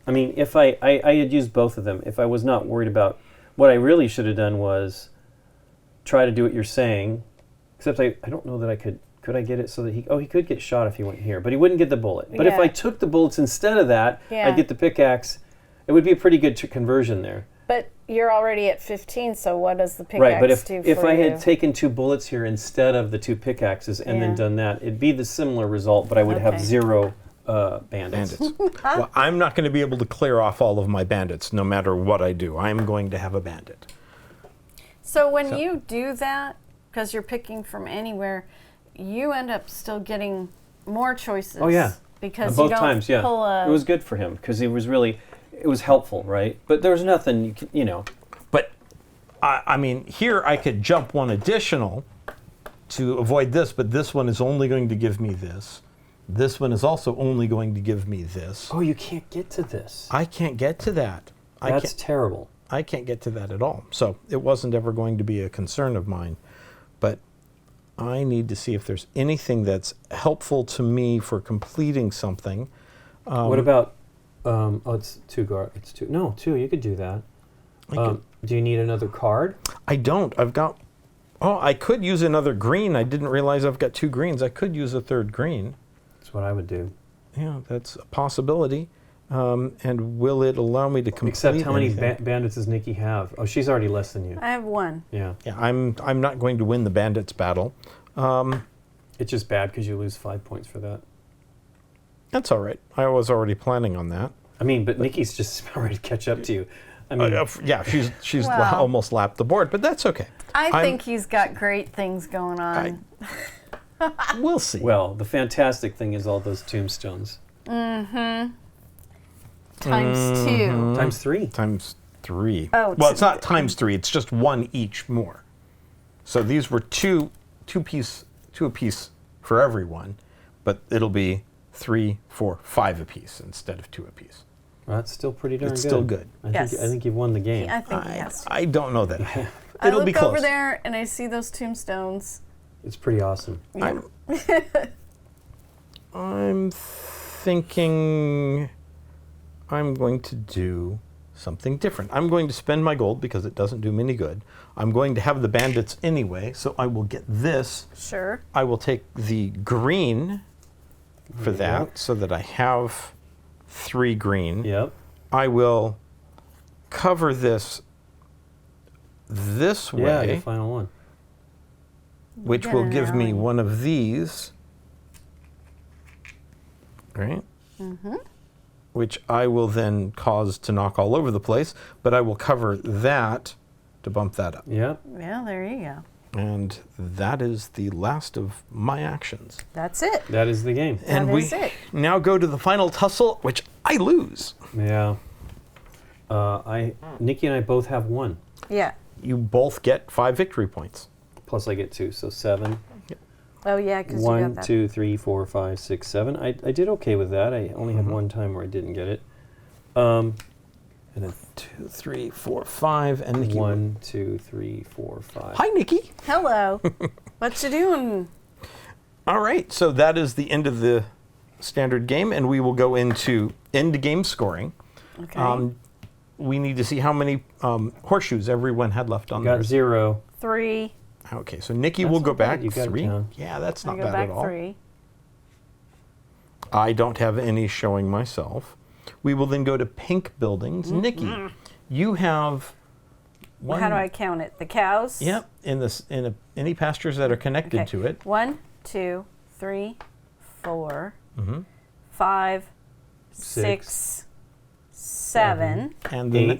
I mean, if I had used both of them, if I was not worried about what I really should have done was try to do what you're saying, except I don't know that I could I get it so that he could get shot if he went here, but he wouldn't get the bullet. But if Yeah. I took the bullets instead of that, Yeah. I'd get the pickaxe. It would be a pretty good conversion there. But you're already at 15, so what does the pickaxe Right, but do for if I you? had taken 2 bullets here instead of the 2 pickaxes and Yeah. then done that, it'd be the similar result, but I would have Okay. 0 bandits. Well, I'm not going to be able to clear off all of my bandits no matter what I do. I'm going to have a bandit. So when you do that, because you're picking from anywhere, you end up still getting more choices. Oh yeah, because both you don't times, yeah. pull a. It was good for him because it was helpful, right? But there was nothing you know. But, I mean, here I could jump one additional to avoid this, but this one is only going to give me this. This one is also only going to give me this. Oh, you can't get to this. I can't get to that. That's terrible. I can't get to that at all. So it wasn't ever going to be a concern of mine. But I need to see if there's anything that's helpful to me for completing something. What about? It's two guard. It's two. No, two. You could do that. Do you need another card? I don't. I've got. Oh, I could use another green. I didn't realize I've got 2 greens. I could use a 3rd green. That's what I would do. Yeah, that's a possibility. And will it allow me to complete Except how many anything? bandits does Nikki have? Oh, she's already less than you. I have 1. Yeah. Yeah, I'm not going to win the bandits battle. It's just bad because you lose 5 points for that. That's all right. I was already planning on that. I mean, but Nikki's just about ready to catch up to you. I mean, yeah, she's Well. almost lapped the board, but that's okay. I think he's got great things going on. We'll see. well, the fantastic thing is all those tombstones. Times 2. Times 3. Times 3. Oh, well, it's not times 3. It's just 1 each more. So these were two apiece for everyone, but it'll be 3, 4, 5 apiece instead of 2 apiece. Well, that's still pretty darn good. It's still good. Yes. I think you've won the game. I think he has to. I don't know that. I It'll look be close. over there and I see those tombstones. It's pretty awesome. I'm thinking I'm going to do something different. I'm going to spend my gold because it doesn't do me any good. I'm going to have the bandits anyway, so I will get this. Sure. I will take the green for that so that I have 3 green. Yep. I will cover this Yeah, way, the final one. which Get will an give me alley. one of these. Right? Which I will then cause to knock all over the place, but I will cover that to bump that up. Yep. Well, there you go. And that is the last of my actions. That's it. That is the game. And That we is it. now go to the final tussle, which I lose. Yeah. Nikki and I both have 1. Yeah. You both get 5 victory points. Plus I get 2, so 7. Oh, yeah, because you got 1, that. 2, 3, 4, 5, 6, 7. I did okay with that. I only had 1 time where I didn't get it. And then 2, 3, 4, 5, and Nikki. 1, 2, 3, 4, 5. Hi, Nikki. Hello. What you doing? All right, so that is the end of the standard game, and we will go into end game scoring. Okay. We need to see how many horseshoes everyone had left on Got theirs. 0. 3. Okay, so Nikki That's will not go bad. back You got it 3. down. Yeah, that's I not go bad back at all. 3. I don't have any showing myself. We will then go to pink buildings. Nikki, you have one. How do I count it? The cows? Yep, any pastures that are connected Okay. to it. 1, 2, 3, 4, 5, 6, 7. And then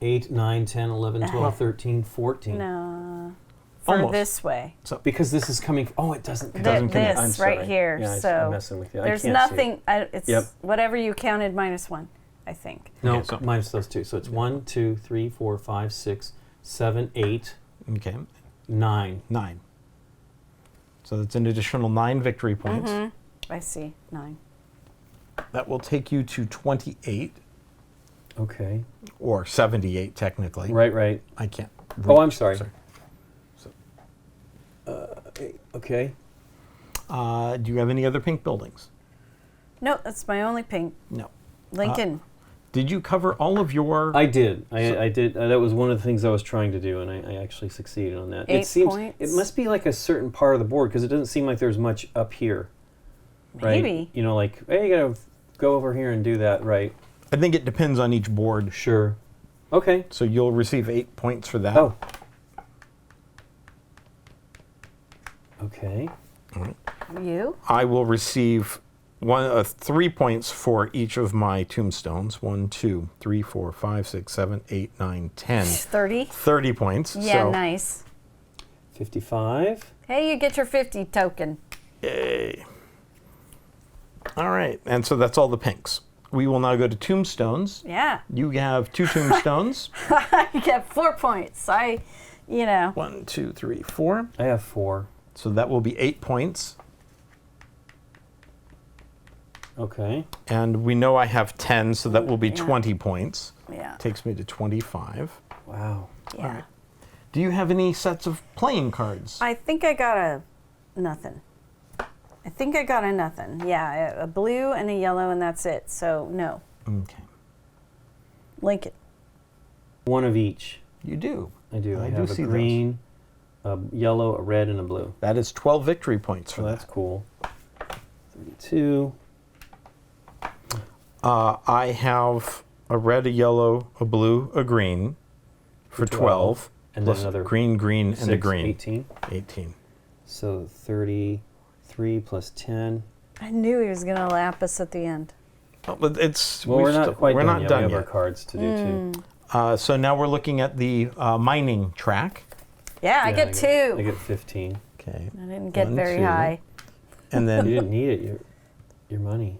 8, 9, 10, 11, 12, 13, 14. No. For Almost. this way. Because this is coming. Oh, it doesn't. doesn't connect. I'm This sorry. right here. Yeah, so I'm messing with you. there's I can't see it. nothing. It's Yep. whatever you counted minus 1, I think. No, Okay, so- minus those 2. So it's 1, 2, 3, 4, 5, 6, 7, 8, Okay, 9. 9. So that's an additional 9 victory points. I see. 9. That will take you to 28, Okay. or 78 technically. Right. I can't. Oh, I'm sorry. Okay. Do you have any other pink buildings? No, that's my only pink. No. Lincoln. Did you cover all of your? I did. I did. That was one of the things I was trying to do, and I actually succeeded on that. 8 it seems points. it must be like a certain part of the board because it doesn't seem like there's much up here. Right? Maybe. You know, like hey, you gotta go over here and do that. Right? I think it depends on each board. Sure. Okay. So you'll receive 8 points for that. Oh. Okay. You? I will receive 3 points for each of my tombstones. 1, 2, 3, 4, 5, 6, 7, 8, 9, 10. 30. 30 points. Yeah, so, nice. 55. Hey, you get your 50 token. Yay. All right, and so that's all the pinks. We will now go to tombstones. Yeah. You have 2 tombstones. You get 4 points. 1, 2, 3, 4. I have 4. So that will be 8 points. Okay. And we know I have 10, so that will be 20 points. Yeah. Takes me to 25. Wow. Yeah. All right. Do you have any sets of playing cards? I think I got a nothing. Yeah, a blue and a yellow, and that's it. So, no. Okay. Lincoln. One of each. You do. I do. I do have a see those. green, a yellow, a red, and a blue. That is 12 victory points for So that. that's cool. 32. I have a red, a yellow, a blue, a green for 12. And then plus another green, green, and a 6, green. 18. 18. So 33 plus 10. I knew he was going to lap us at the end. Oh, but it's Well, we're not quite we're done not yet. done We have our yet. cards to do too. So now we're looking at the mining track. Yeah, I get 2. I get 15. Okay. I didn't get 1, very 2, high. And You then didn't need it. Your money.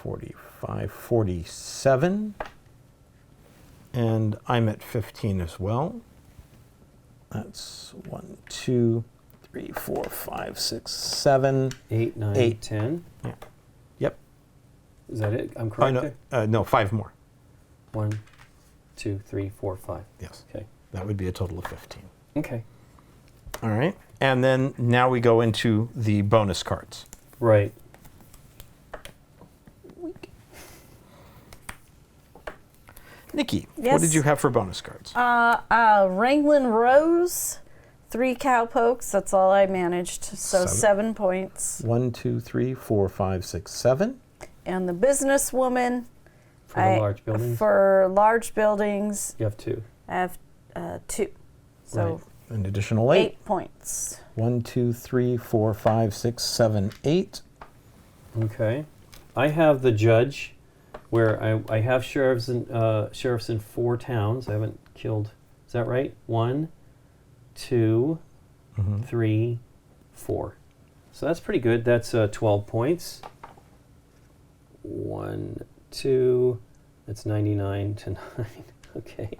45, 47. And I'm at 15 as well. That's 1, 2, 3, 4, 5, 6, 7. 8, 9, 8. 10. Yeah. Yep. Is that it? I'm Oh, correct there? no, 5 more. 1, 2, 3, 4, 5. Yes. Okay. That would be a total of 15. Okay. All right. And then now we go into the bonus cards. Right. Nikki, what Yes. did you have for bonus cards? Wrangling Rose, 3 cowpokes. That's all I managed. So 7. 7 points. 1, 2, 3, 4, 5, 6, 7. And the businesswoman. For the large buildings? For large buildings, You have 2. I have 2. So Right. An additional 8. 8 points. 1, 2, 3, 4, 5, 6, 7, 8. Okay. I have the judge, where I have sheriffs in 4 towns. I haven't killed. Is that right? 1, 2, 3, 4. So that's pretty good. That's 12 points. 1, 2. That's 99 to 9. Okay.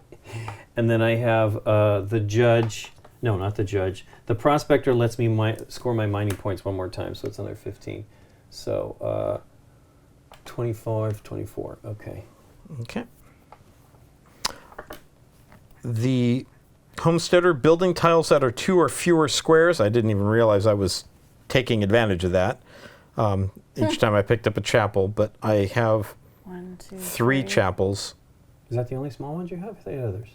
And then I have the judge. No, not the judge. The prospector lets me score my mining points one more time, so it's another 15. So 25, 24. Okay. Okay. The homesteader building tiles that are 2 or fewer squares. I didn't even realize I was taking advantage of that each time I picked up a chapel, but I have 1, 2, 3 chapels. Is that the only small ones you have? I thought you had others.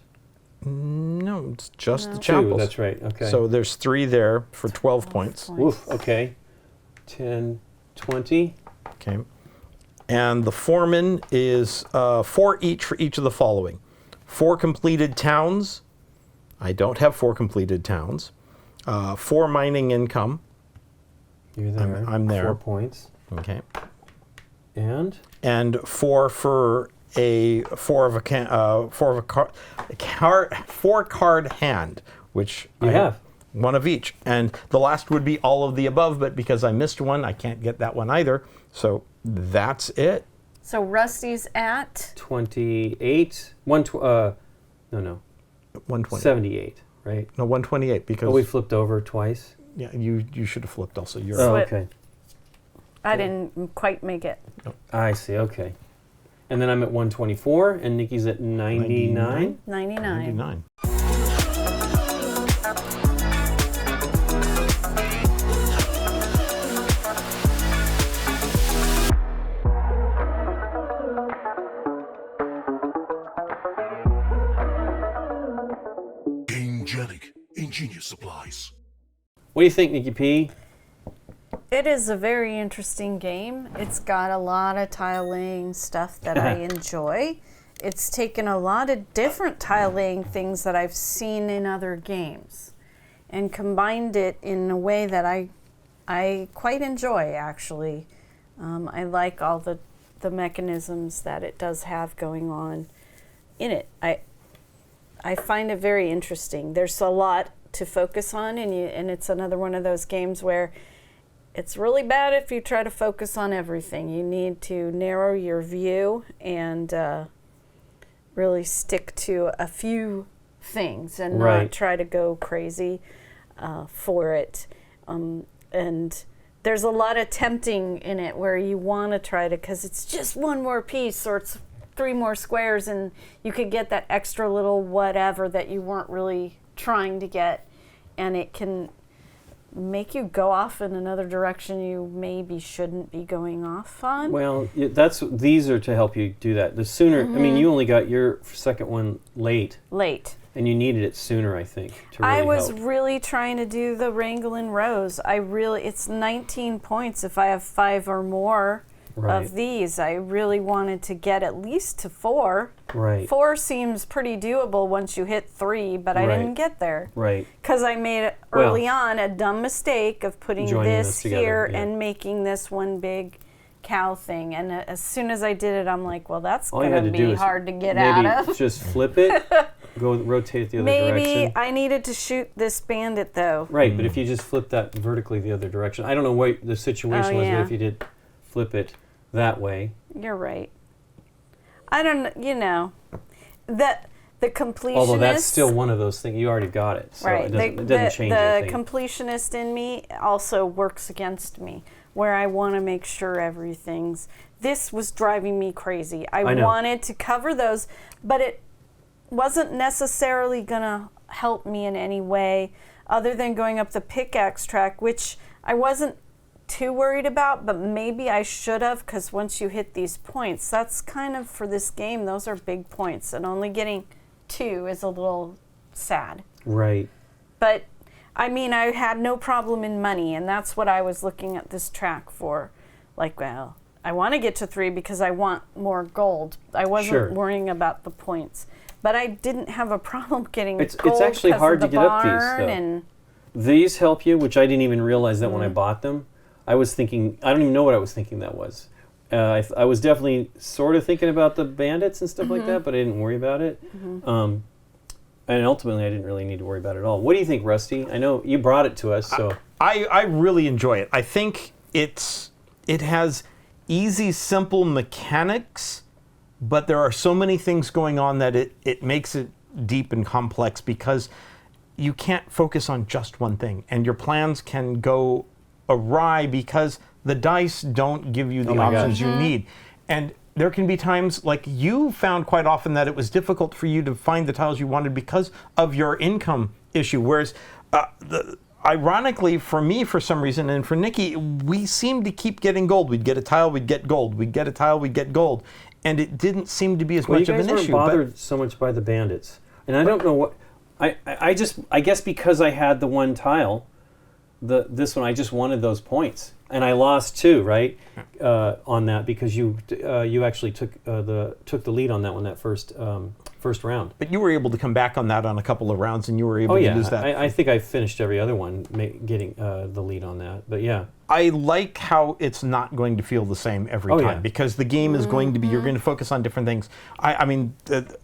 No, it's just the 2, chapels. that's right. Okay. So there's 3 there for 12 points. Woof. Okay. 10, 20. Okay. And the foreman is 4 each for each of the following: 4 completed towns. I don't have 4 completed towns. 4 mining income. You're there. I'm there. 4 points. Okay. And And 4 for a 4 card hand, which you I have. 1 of each. And the last would be all of the above, but because I missed one, I can't get that one either. So that's it. So Rusty's at 28. No. 120. 78, right? No, 128 because Oh, we flipped over twice. yeah, you should have flipped also. You're Oh, Flip. okay. I didn't quite make it. I see. Okay. And then I'm at 124, and Nikki's at 99. 99. 99. Gamegenic. Ingenious supplies. What do you think, Nikki P? It is a very interesting game. It's got a lot of tile laying stuff that I enjoy. It's taken a lot of different tile laying things that I've seen in other games and combined it in a way that I quite enjoy, actually. I like all the mechanisms that it does have going on in it. I find it very interesting. There's a lot to focus on, and it's another one of those games where it's really bad if you try to focus on everything. You need to narrow your view and really stick to a few things and not try to go crazy for it. And there's a lot of tempting in it where you want to try to, because it's just one more piece or it's 3 more squares, and you could get that extra little whatever that you weren't really trying to get, and it can make you go off in another direction you maybe shouldn't be going off on. Well, these are to help you do that. The sooner, I mean, you only got your second one late. And you needed it sooner, I think, to really I was help. really trying to do the wrangle in rows. It's 19 points if I have 5 or more of these. I really wanted to get at least to 4. Right. 4 seems pretty doable once you hit 3, but I didn't get there. Right. Because I made early on a dumb mistake of putting this here and making this one big cow thing. And as soon as I did it, I'm like, well, that's going to be hard to get out of. Just flip it, rotate it the other direction. Maybe I needed to shoot this bandit, though. Right, but if you just flip that vertically the other direction. I don't know what the situation was, but if you did flip it that way. You're right. I don't, the completionist. Although that's still one of those things. You already got it. So it doesn't change anything. The completionist in me also works against me, where I want to make sure everything's. This was driving me crazy. I wanted to cover those, but it wasn't necessarily going to help me in any way other than going up the pickaxe track, which I wasn't too worried about, but maybe I should have, because once you hit these points, that's kind of, for this game, those are big points, and only getting 2 is a little sad. Right. But I mean, I had no problem in money, and that's what I was looking at this track for. Like, well, I want to get to 3 because I want more gold. I wasn't worrying about the points. But I didn't have a problem getting gold. It's actually hard to get up these, though. And these help you, which I didn't even realize that when I bought them. I was thinking, I don't even know what I was thinking that was. I was definitely sort of thinking about the bandits and stuff like that, but I didn't worry about it. And ultimately, I didn't really need to worry about it at all. What do you think, Rusty? I know you brought it to us, so. I really enjoy it. I think it has easy, simple mechanics, but there are so many things going on that it makes it deep and complex because you can't focus on just one thing, and your plans can go awry because the dice don't give you the options you need. And there can be times, like you found quite often, that it was difficult for you to find the tiles you wanted because of your income issue. Whereas, ironically, for me, for some reason, and for Nikki, we seemed to keep getting gold. We'd get a tile, we'd get gold. We'd get a tile, we'd get gold. And it didn't seem to be as much of an issue. You guys weren't bothered so much by the bandits. And I don't know what... I guess because I had the one tile, this one, I just wanted those points, and I lost 2, right, on that because you actually took the lead on that one, that first round. But you were able to come back on that on a couple of rounds, and you were able to lose that. I think I finished every other one getting the lead on that. But yeah, I like how it's not going to feel the same every time because the game is going to be, you're going to focus on different things. I mean, the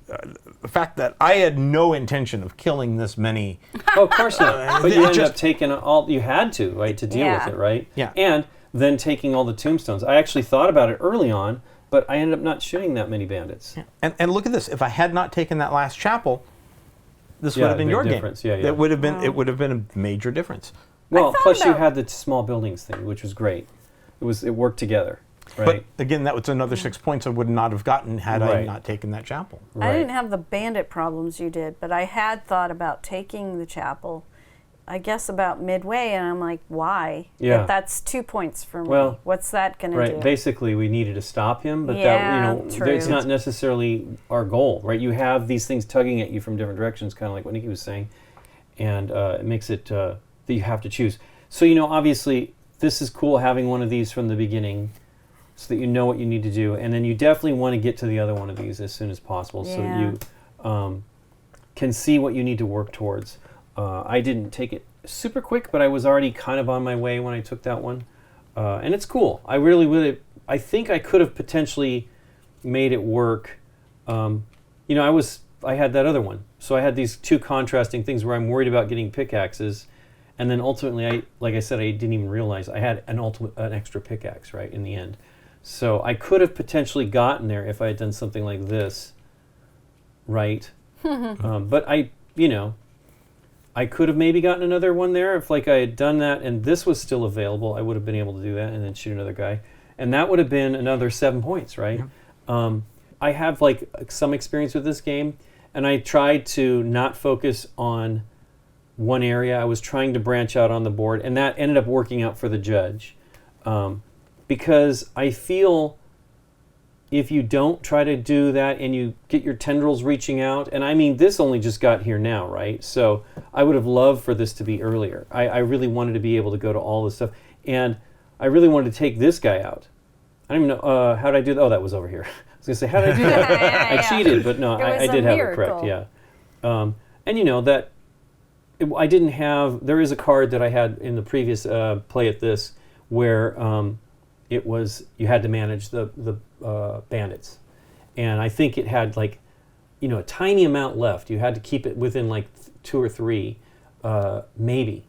fact that I had no intention of killing this many. Oh, of course not. But you ended up taking all, you had to, right, to deal with it, right? Yeah. And then taking all the tombstones. I actually thought about it early on, but I ended up not shooting that many bandits. Yeah. And look at this. If I had not taken that last chapel, this would have been your game. It would have been. It would have been a major difference. Well, plus you had the small buildings thing, which was great. It worked together, right? But again, that was another 6 points I would not have gotten had I not taken that chapel. Right. I didn't have the bandit problems you did, but I had thought about taking the chapel, I guess about midway, and I'm like, why? Yeah. That's 2 points for me. Well, what's that going to do? Right. Basically, we needed to stop him, but true. It's not necessarily our goal, right? You have these things tugging at you from different directions, kind of like what Nikki was saying, and it makes it that you have to choose. So, obviously, this is cool having one of these from the beginning so that you know what you need to do. And then you definitely want to get to the other one of these as soon as possible so that you can see what you need to work towards. I didn't take it super quick, but I was already kind of on my way when I took that one. and it's cool. I really, really, I think I could have potentially made it work. You know, I had that other one. So I had these two contrasting things where I'm worried about getting pickaxes, and then ultimately, like I said, I didn't even realize I had an extra pickaxe, right, in the end. So I could have potentially gotten there if I had done something like this, right? But you know, I could have maybe gotten another one there if like I had done that and this was still available. I would have been able to do that and then shoot another guy. And that would have been another 7 points, right? Yeah. I have like some experience with this game, and I tried to not focus on one area. I was trying to branch out on the board, and that ended up working out for the judge. Because I feel if you don't try to do that and you get your tendrils reaching out, and I mean, this only just got here now, right? So I would have loved for this to be earlier. I really wanted to be able to go to all this stuff, and I really wanted to take this guy out. I don't even know, how did I do that? Oh, that was over here. I was going to say, how did I do that? I cheated, but no, I did have it correct, yeah. And you know, that I didn't have, there is a card that I had in the previous play at this where it was, you had to manage the bandits. And I think it had like, you know, a tiny amount left. You had to keep it within like 2 or 3, maybe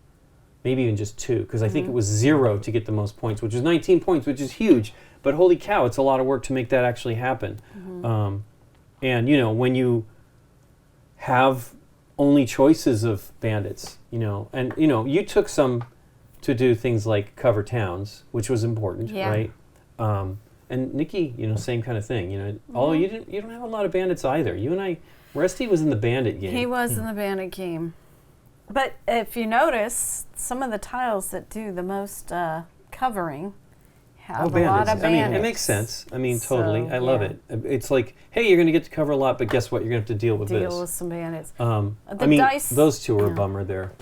even just 2, because I think it was 0 to get the most points, which is 19 points, which is huge. But holy cow, it's a lot of work to make that actually happen. And, you know, when you have only choices of bandits, you know, and, you know, you took some to do things like cover towns, which was important, right? And Nikki, you know, same kind of thing, you know. Although you don't have a lot of bandits either. You and I, Rusty was in the bandit game. He was in the bandit game. But if you notice, some of the tiles that do the most covering have a lot of bandits. I mean, it makes sense. I mean, totally. I love it. It's like, hey, you're going to get to cover a lot, but guess what? You're going to have to deal with this. Deal with some bandits. I mean, dice, those two were a bummer there.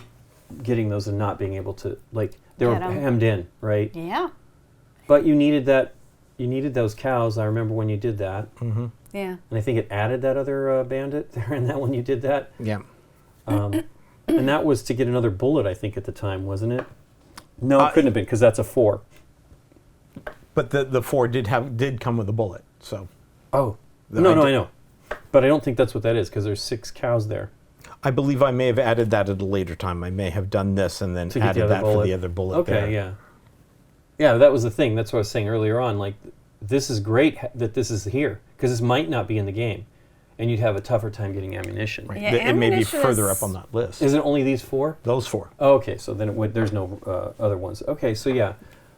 Getting those and not being able to, like, they were hemmed in, right? Yeah. But you needed that. You needed those cows. I remember when you did that. Yeah. And I think it added that other bandit there in that when you did that. Yeah. And that was to get another bullet, I think, at the time, wasn't it? No, it couldn't have been, because that's a 4. But the 4 did come with a bullet, so. Oh. No, I know. But I don't think that's what that is, because there's 6 cows there. I believe I may have added that at a later time. I may have done this and then added that for the other bullet. Okay, there. yeah. Yeah, that was the thing. That's what I was saying earlier on. Like, this is great that this is here, because this might not be in the game, and you'd have a tougher time getting ammunition. Right. Yeah, it may be further up on that list. Is it only these 4? Those 4. Oh, okay, so then there's no other ones. Okay, so yeah.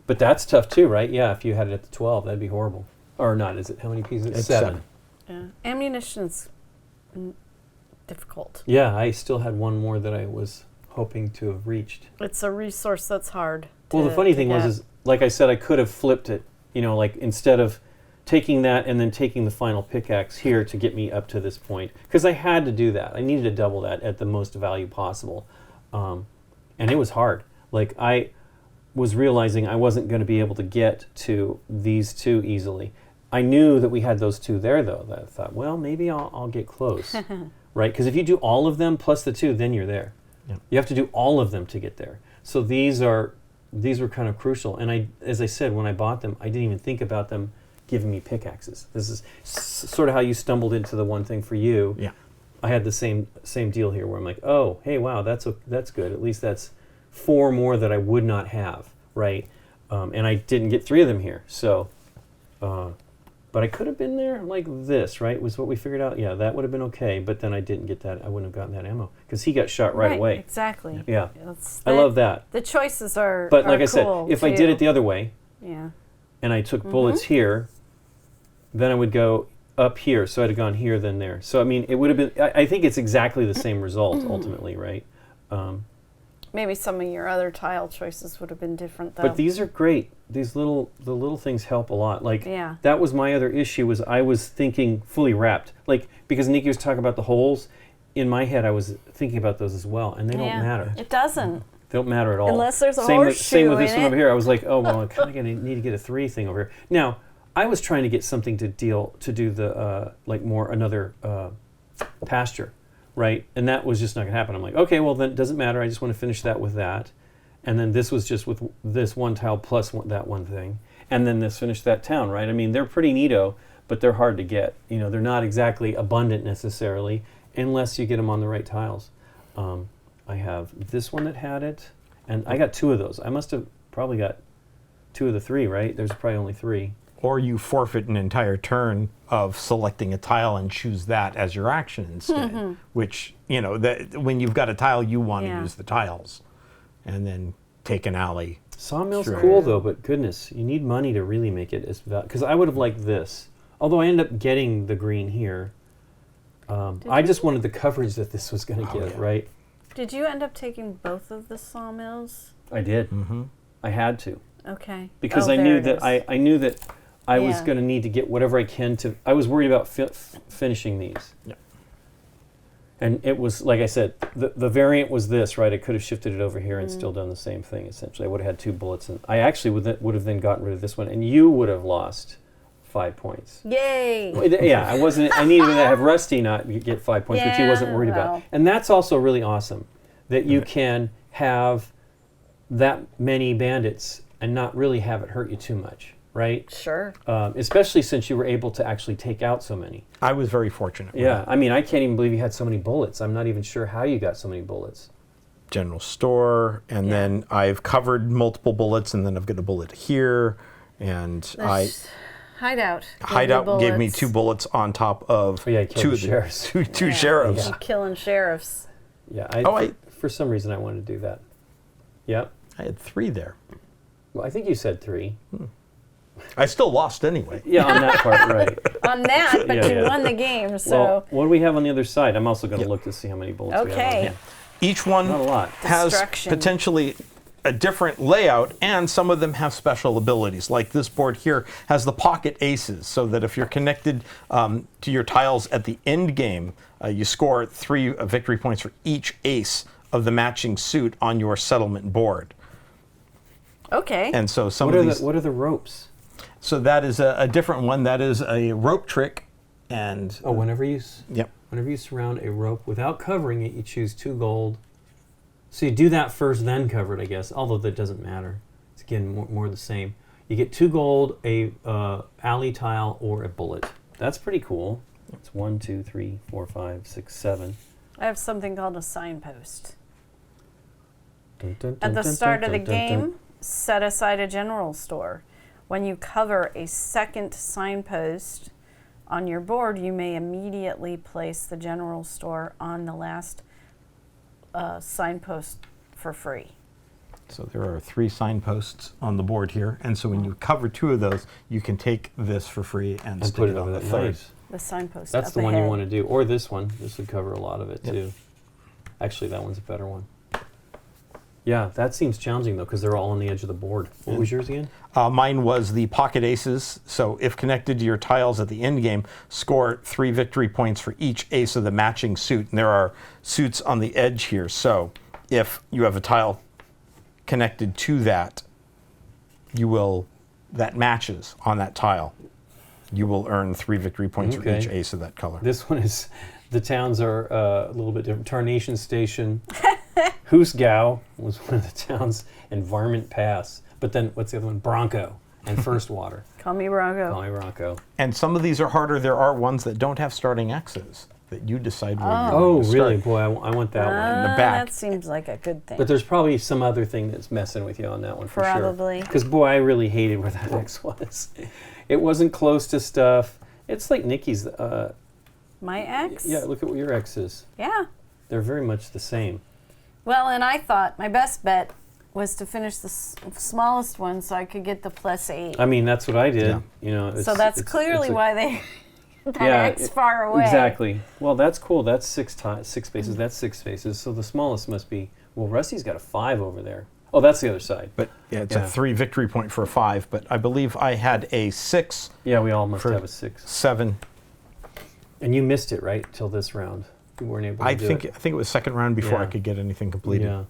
But that's tough too, right? Yeah, if you had it at the 12, that'd be horrible. Or not, is it? How many pieces? It's 7. Yeah. Ammunition's difficult. Yeah, I still had one more that I was hoping to have reached. It's a resource that's hard. Well, the funny thing was, like I said, I could have flipped it. You know, like instead of taking that and then taking the final pickaxe here to get me up to this point, because I had to do that. I needed to double that at the most value possible, and it was hard. Like I was realizing I wasn't going to be able to get to these 2 easily. I knew that we had those 2 there, though. That I thought, well, maybe I'll get close, right? Because if you do all of them plus the 2, then you're there. Yeah. You have to do all of them to get there. So these were kind of crucial. And as I said, when I bought them, I didn't even think about them giving me pickaxes. This is sort of how you stumbled into the one thing for you. Yeah. I had the same deal here where I'm like, oh, hey, wow, that's good. At least that's 4 more that I would not have, right? And I didn't get 3 of them here. So, but I could have been there like this, right? Was what we figured out. Yeah, that would have been okay. But then I didn't get that. I wouldn't have gotten that ammo because he got shot right away. Exactly. Yeah. I love that. The choices are. But like I cool said, if I did it the other way, yeah, and I took bullets here, then I would go up here. So I'd have gone here, then there. So I mean, it would have been. I think it's exactly the same result ultimately, right? Maybe some of your other tile choices would have been different, though. But these are great. The little things help a lot. Like that was my other issue was I was thinking fully wrapped. Like because Nikki was talking about the holes, in my head I was thinking about those as well, and they don't matter. It doesn't. They don't matter at all. Unless there's a horseshoe Same with this in one it. over here. I was like, oh well, I kind of need to get a 3 thing over here. Now I was trying to get something to do the like more another pasture. Right, and that was just not going to happen. I'm like, okay, well then it doesn't matter. I just want to finish that with that, and then this was just with this one tile plus that one thing, and then this finished that town, right? I mean, they're pretty neato, but they're hard to get. You know, they're not exactly abundant necessarily, unless you get them on the right tiles. I have this one that had it, and I got 2 of those. I must have probably got 2 of the 3, right? There's probably only 3. Or you forfeit an entire turn of selecting a tile and choose that as your action instead. Which, you know, when you've got a tile, you want to use the tiles. And then take an alley. Sawmill's cool though, but goodness, you need money to really make it as valuable. Because I would have liked this. Although I ended up getting the green here. I just wanted the coverage that this was going to get, right? Did you end up taking both of the sawmills? I did. I had to. Okay. Because I knew that I knew that I was going to need to get whatever I can to. I was worried about finishing these. Yeah. And it was, like I said, the variant was this, right? I could have shifted it over here and still done the same thing, essentially. I would have had 2 bullets. And I actually would have then gotten rid of this one. And you would have lost 5 points. Yay! Yeah, I needed to have Rusty not get 5 points, which he wasn't worried about. And that's also really awesome, that you can have that many bandits and not really have it hurt you too much, right? Sure. Especially since you were able to actually take out so many. I was very fortunate. Yeah, I mean, I can't even believe you had so many bullets. I'm not even sure how you got so many bullets. General store, and then I've covered multiple bullets, and then I've got a bullet here, and Hideout. Hideout gave me 2 bullets on top of 2 of sheriffs. two sheriffs. Yeah. Killing sheriffs. Yeah, for some reason I wanted to do that. Yep. I had 3 there. Well, I think you said 3. I still lost anyway. Yeah, on that part, right. On that, but you won the game, so. Well, what do we have on the other side? I'm also going to look to see how many bullets we have on here. Each one Not a lot. has potentially a different layout, and some of them have special abilities. Like this board here has the pocket aces, so that if you're connected to your tiles at the end game, you score 3 victory points for each ace of the matching suit on your settlement board. Okay. And so what are the ropes? So that is a different one. That is a rope trick, and whenever you surround a rope without covering it, you choose 2 gold. So you do that first, then cover it, I guess. Although that doesn't matter. It's again more the same. You get 2 gold, a alley tile, or a bullet. That's pretty cool. It's 1, 2, 3, 4, 5, 6, 7. I have something called a signpost. Dun, dun, At the dun, start dun, of the dun, dun, dun. game, set aside a general store. When you cover a second signpost on your board, you may immediately place the general store on the last signpost for free. So there are 3 signposts on the board here, and so when you cover 2 of those, you can take this for free and stick put it on over the that. third. Nice. The signpost. That's up the one ahead. you want to do, or this one. This would cover a lot of it too. Actually, that one's a better one. Yeah, that seems challenging though, because they're all on the edge of the board. What was yours again? Mine was the pocket aces. So if connected to your tiles at the end game, score 3 victory points for each ace of the matching suit. And there are suits on the edge here. So if you have a tile connected to that, that matches on that tile. You will earn 3 victory points for each ace of that color. This one is, the towns are a little bit different. Tarnation Station, Hoosgow was one of the towns, Environment Pass. But then, what's the other one? Bronco and First Water. Call me Bronco. Call me Bronco. And some of these are harder. There are ones that don't have starting X's that you decide where you're Oh, going to really? start. Boy, I want that one. In the back. That seems like a good thing. But there's probably some other thing that's messing with you on that one for sure. Probably. Because, boy, I really hated where that X was. It wasn't close to stuff. It's like Nikki's. My X? Yeah, look at what your X is. Yeah. They're very much the same. Well, and I thought my best bet was to finish the smallest one so I could get the +8. I mean, that's what I did. Yeah. You know. So that's clearly why they X far away. Exactly. Well, that's cool. That's 6 spaces. That's 6 spaces. So the smallest must be. Well, Rusty's got a 5 over there. Oh, that's the other side. But yeah, it's a 3 victory point for a 5. But I believe I had a 6. Yeah, we all must for have a 6. 7. And you missed it, right? Till this round, you weren't able to do it. I think it was second round before Yeah. I could get anything completed. Yeah.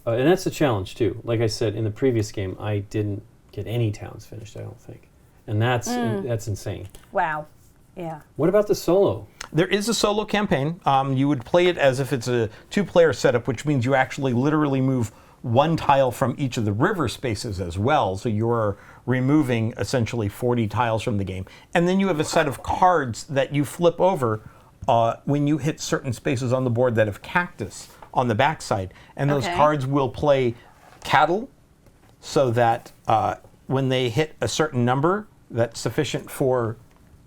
And that's a challenge too. Like I said in the previous game, I didn't get any towns finished. I don't think, and that's insane. Wow. Yeah. What about the solo? There is a solo campaign. You would play it as if it's a 2-player setup, which means you actually literally move one tile from each of the river spaces as well. So you're removing essentially 40 tiles from the game. And then you have a set of cards that you flip over when you hit certain spaces on the board that have cactus on the backside. And those Okay. cards will play cattle, so that when they hit a certain number that's sufficient for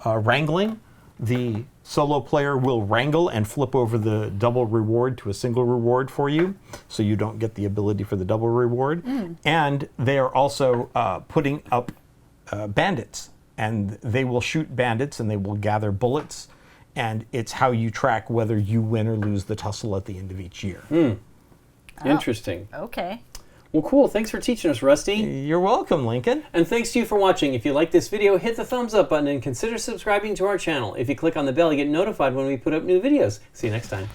wrangling, the solo player will wrangle and flip over the double reward to a single reward for you, so you don't get the ability for the double reward. And they are also putting up bandits, and they will shoot bandits and they will gather bullets, and it's how you track whether you win or lose the tussle at the end of each year. Interesting. Okay. Well, cool. Thanks for teaching us, Rusty. You're welcome, Lincoln. And thanks to you for watching. If you like this video, hit the thumbs up button and consider subscribing to our channel. If you click on the bell, you get notified when we put up new videos. See you next time.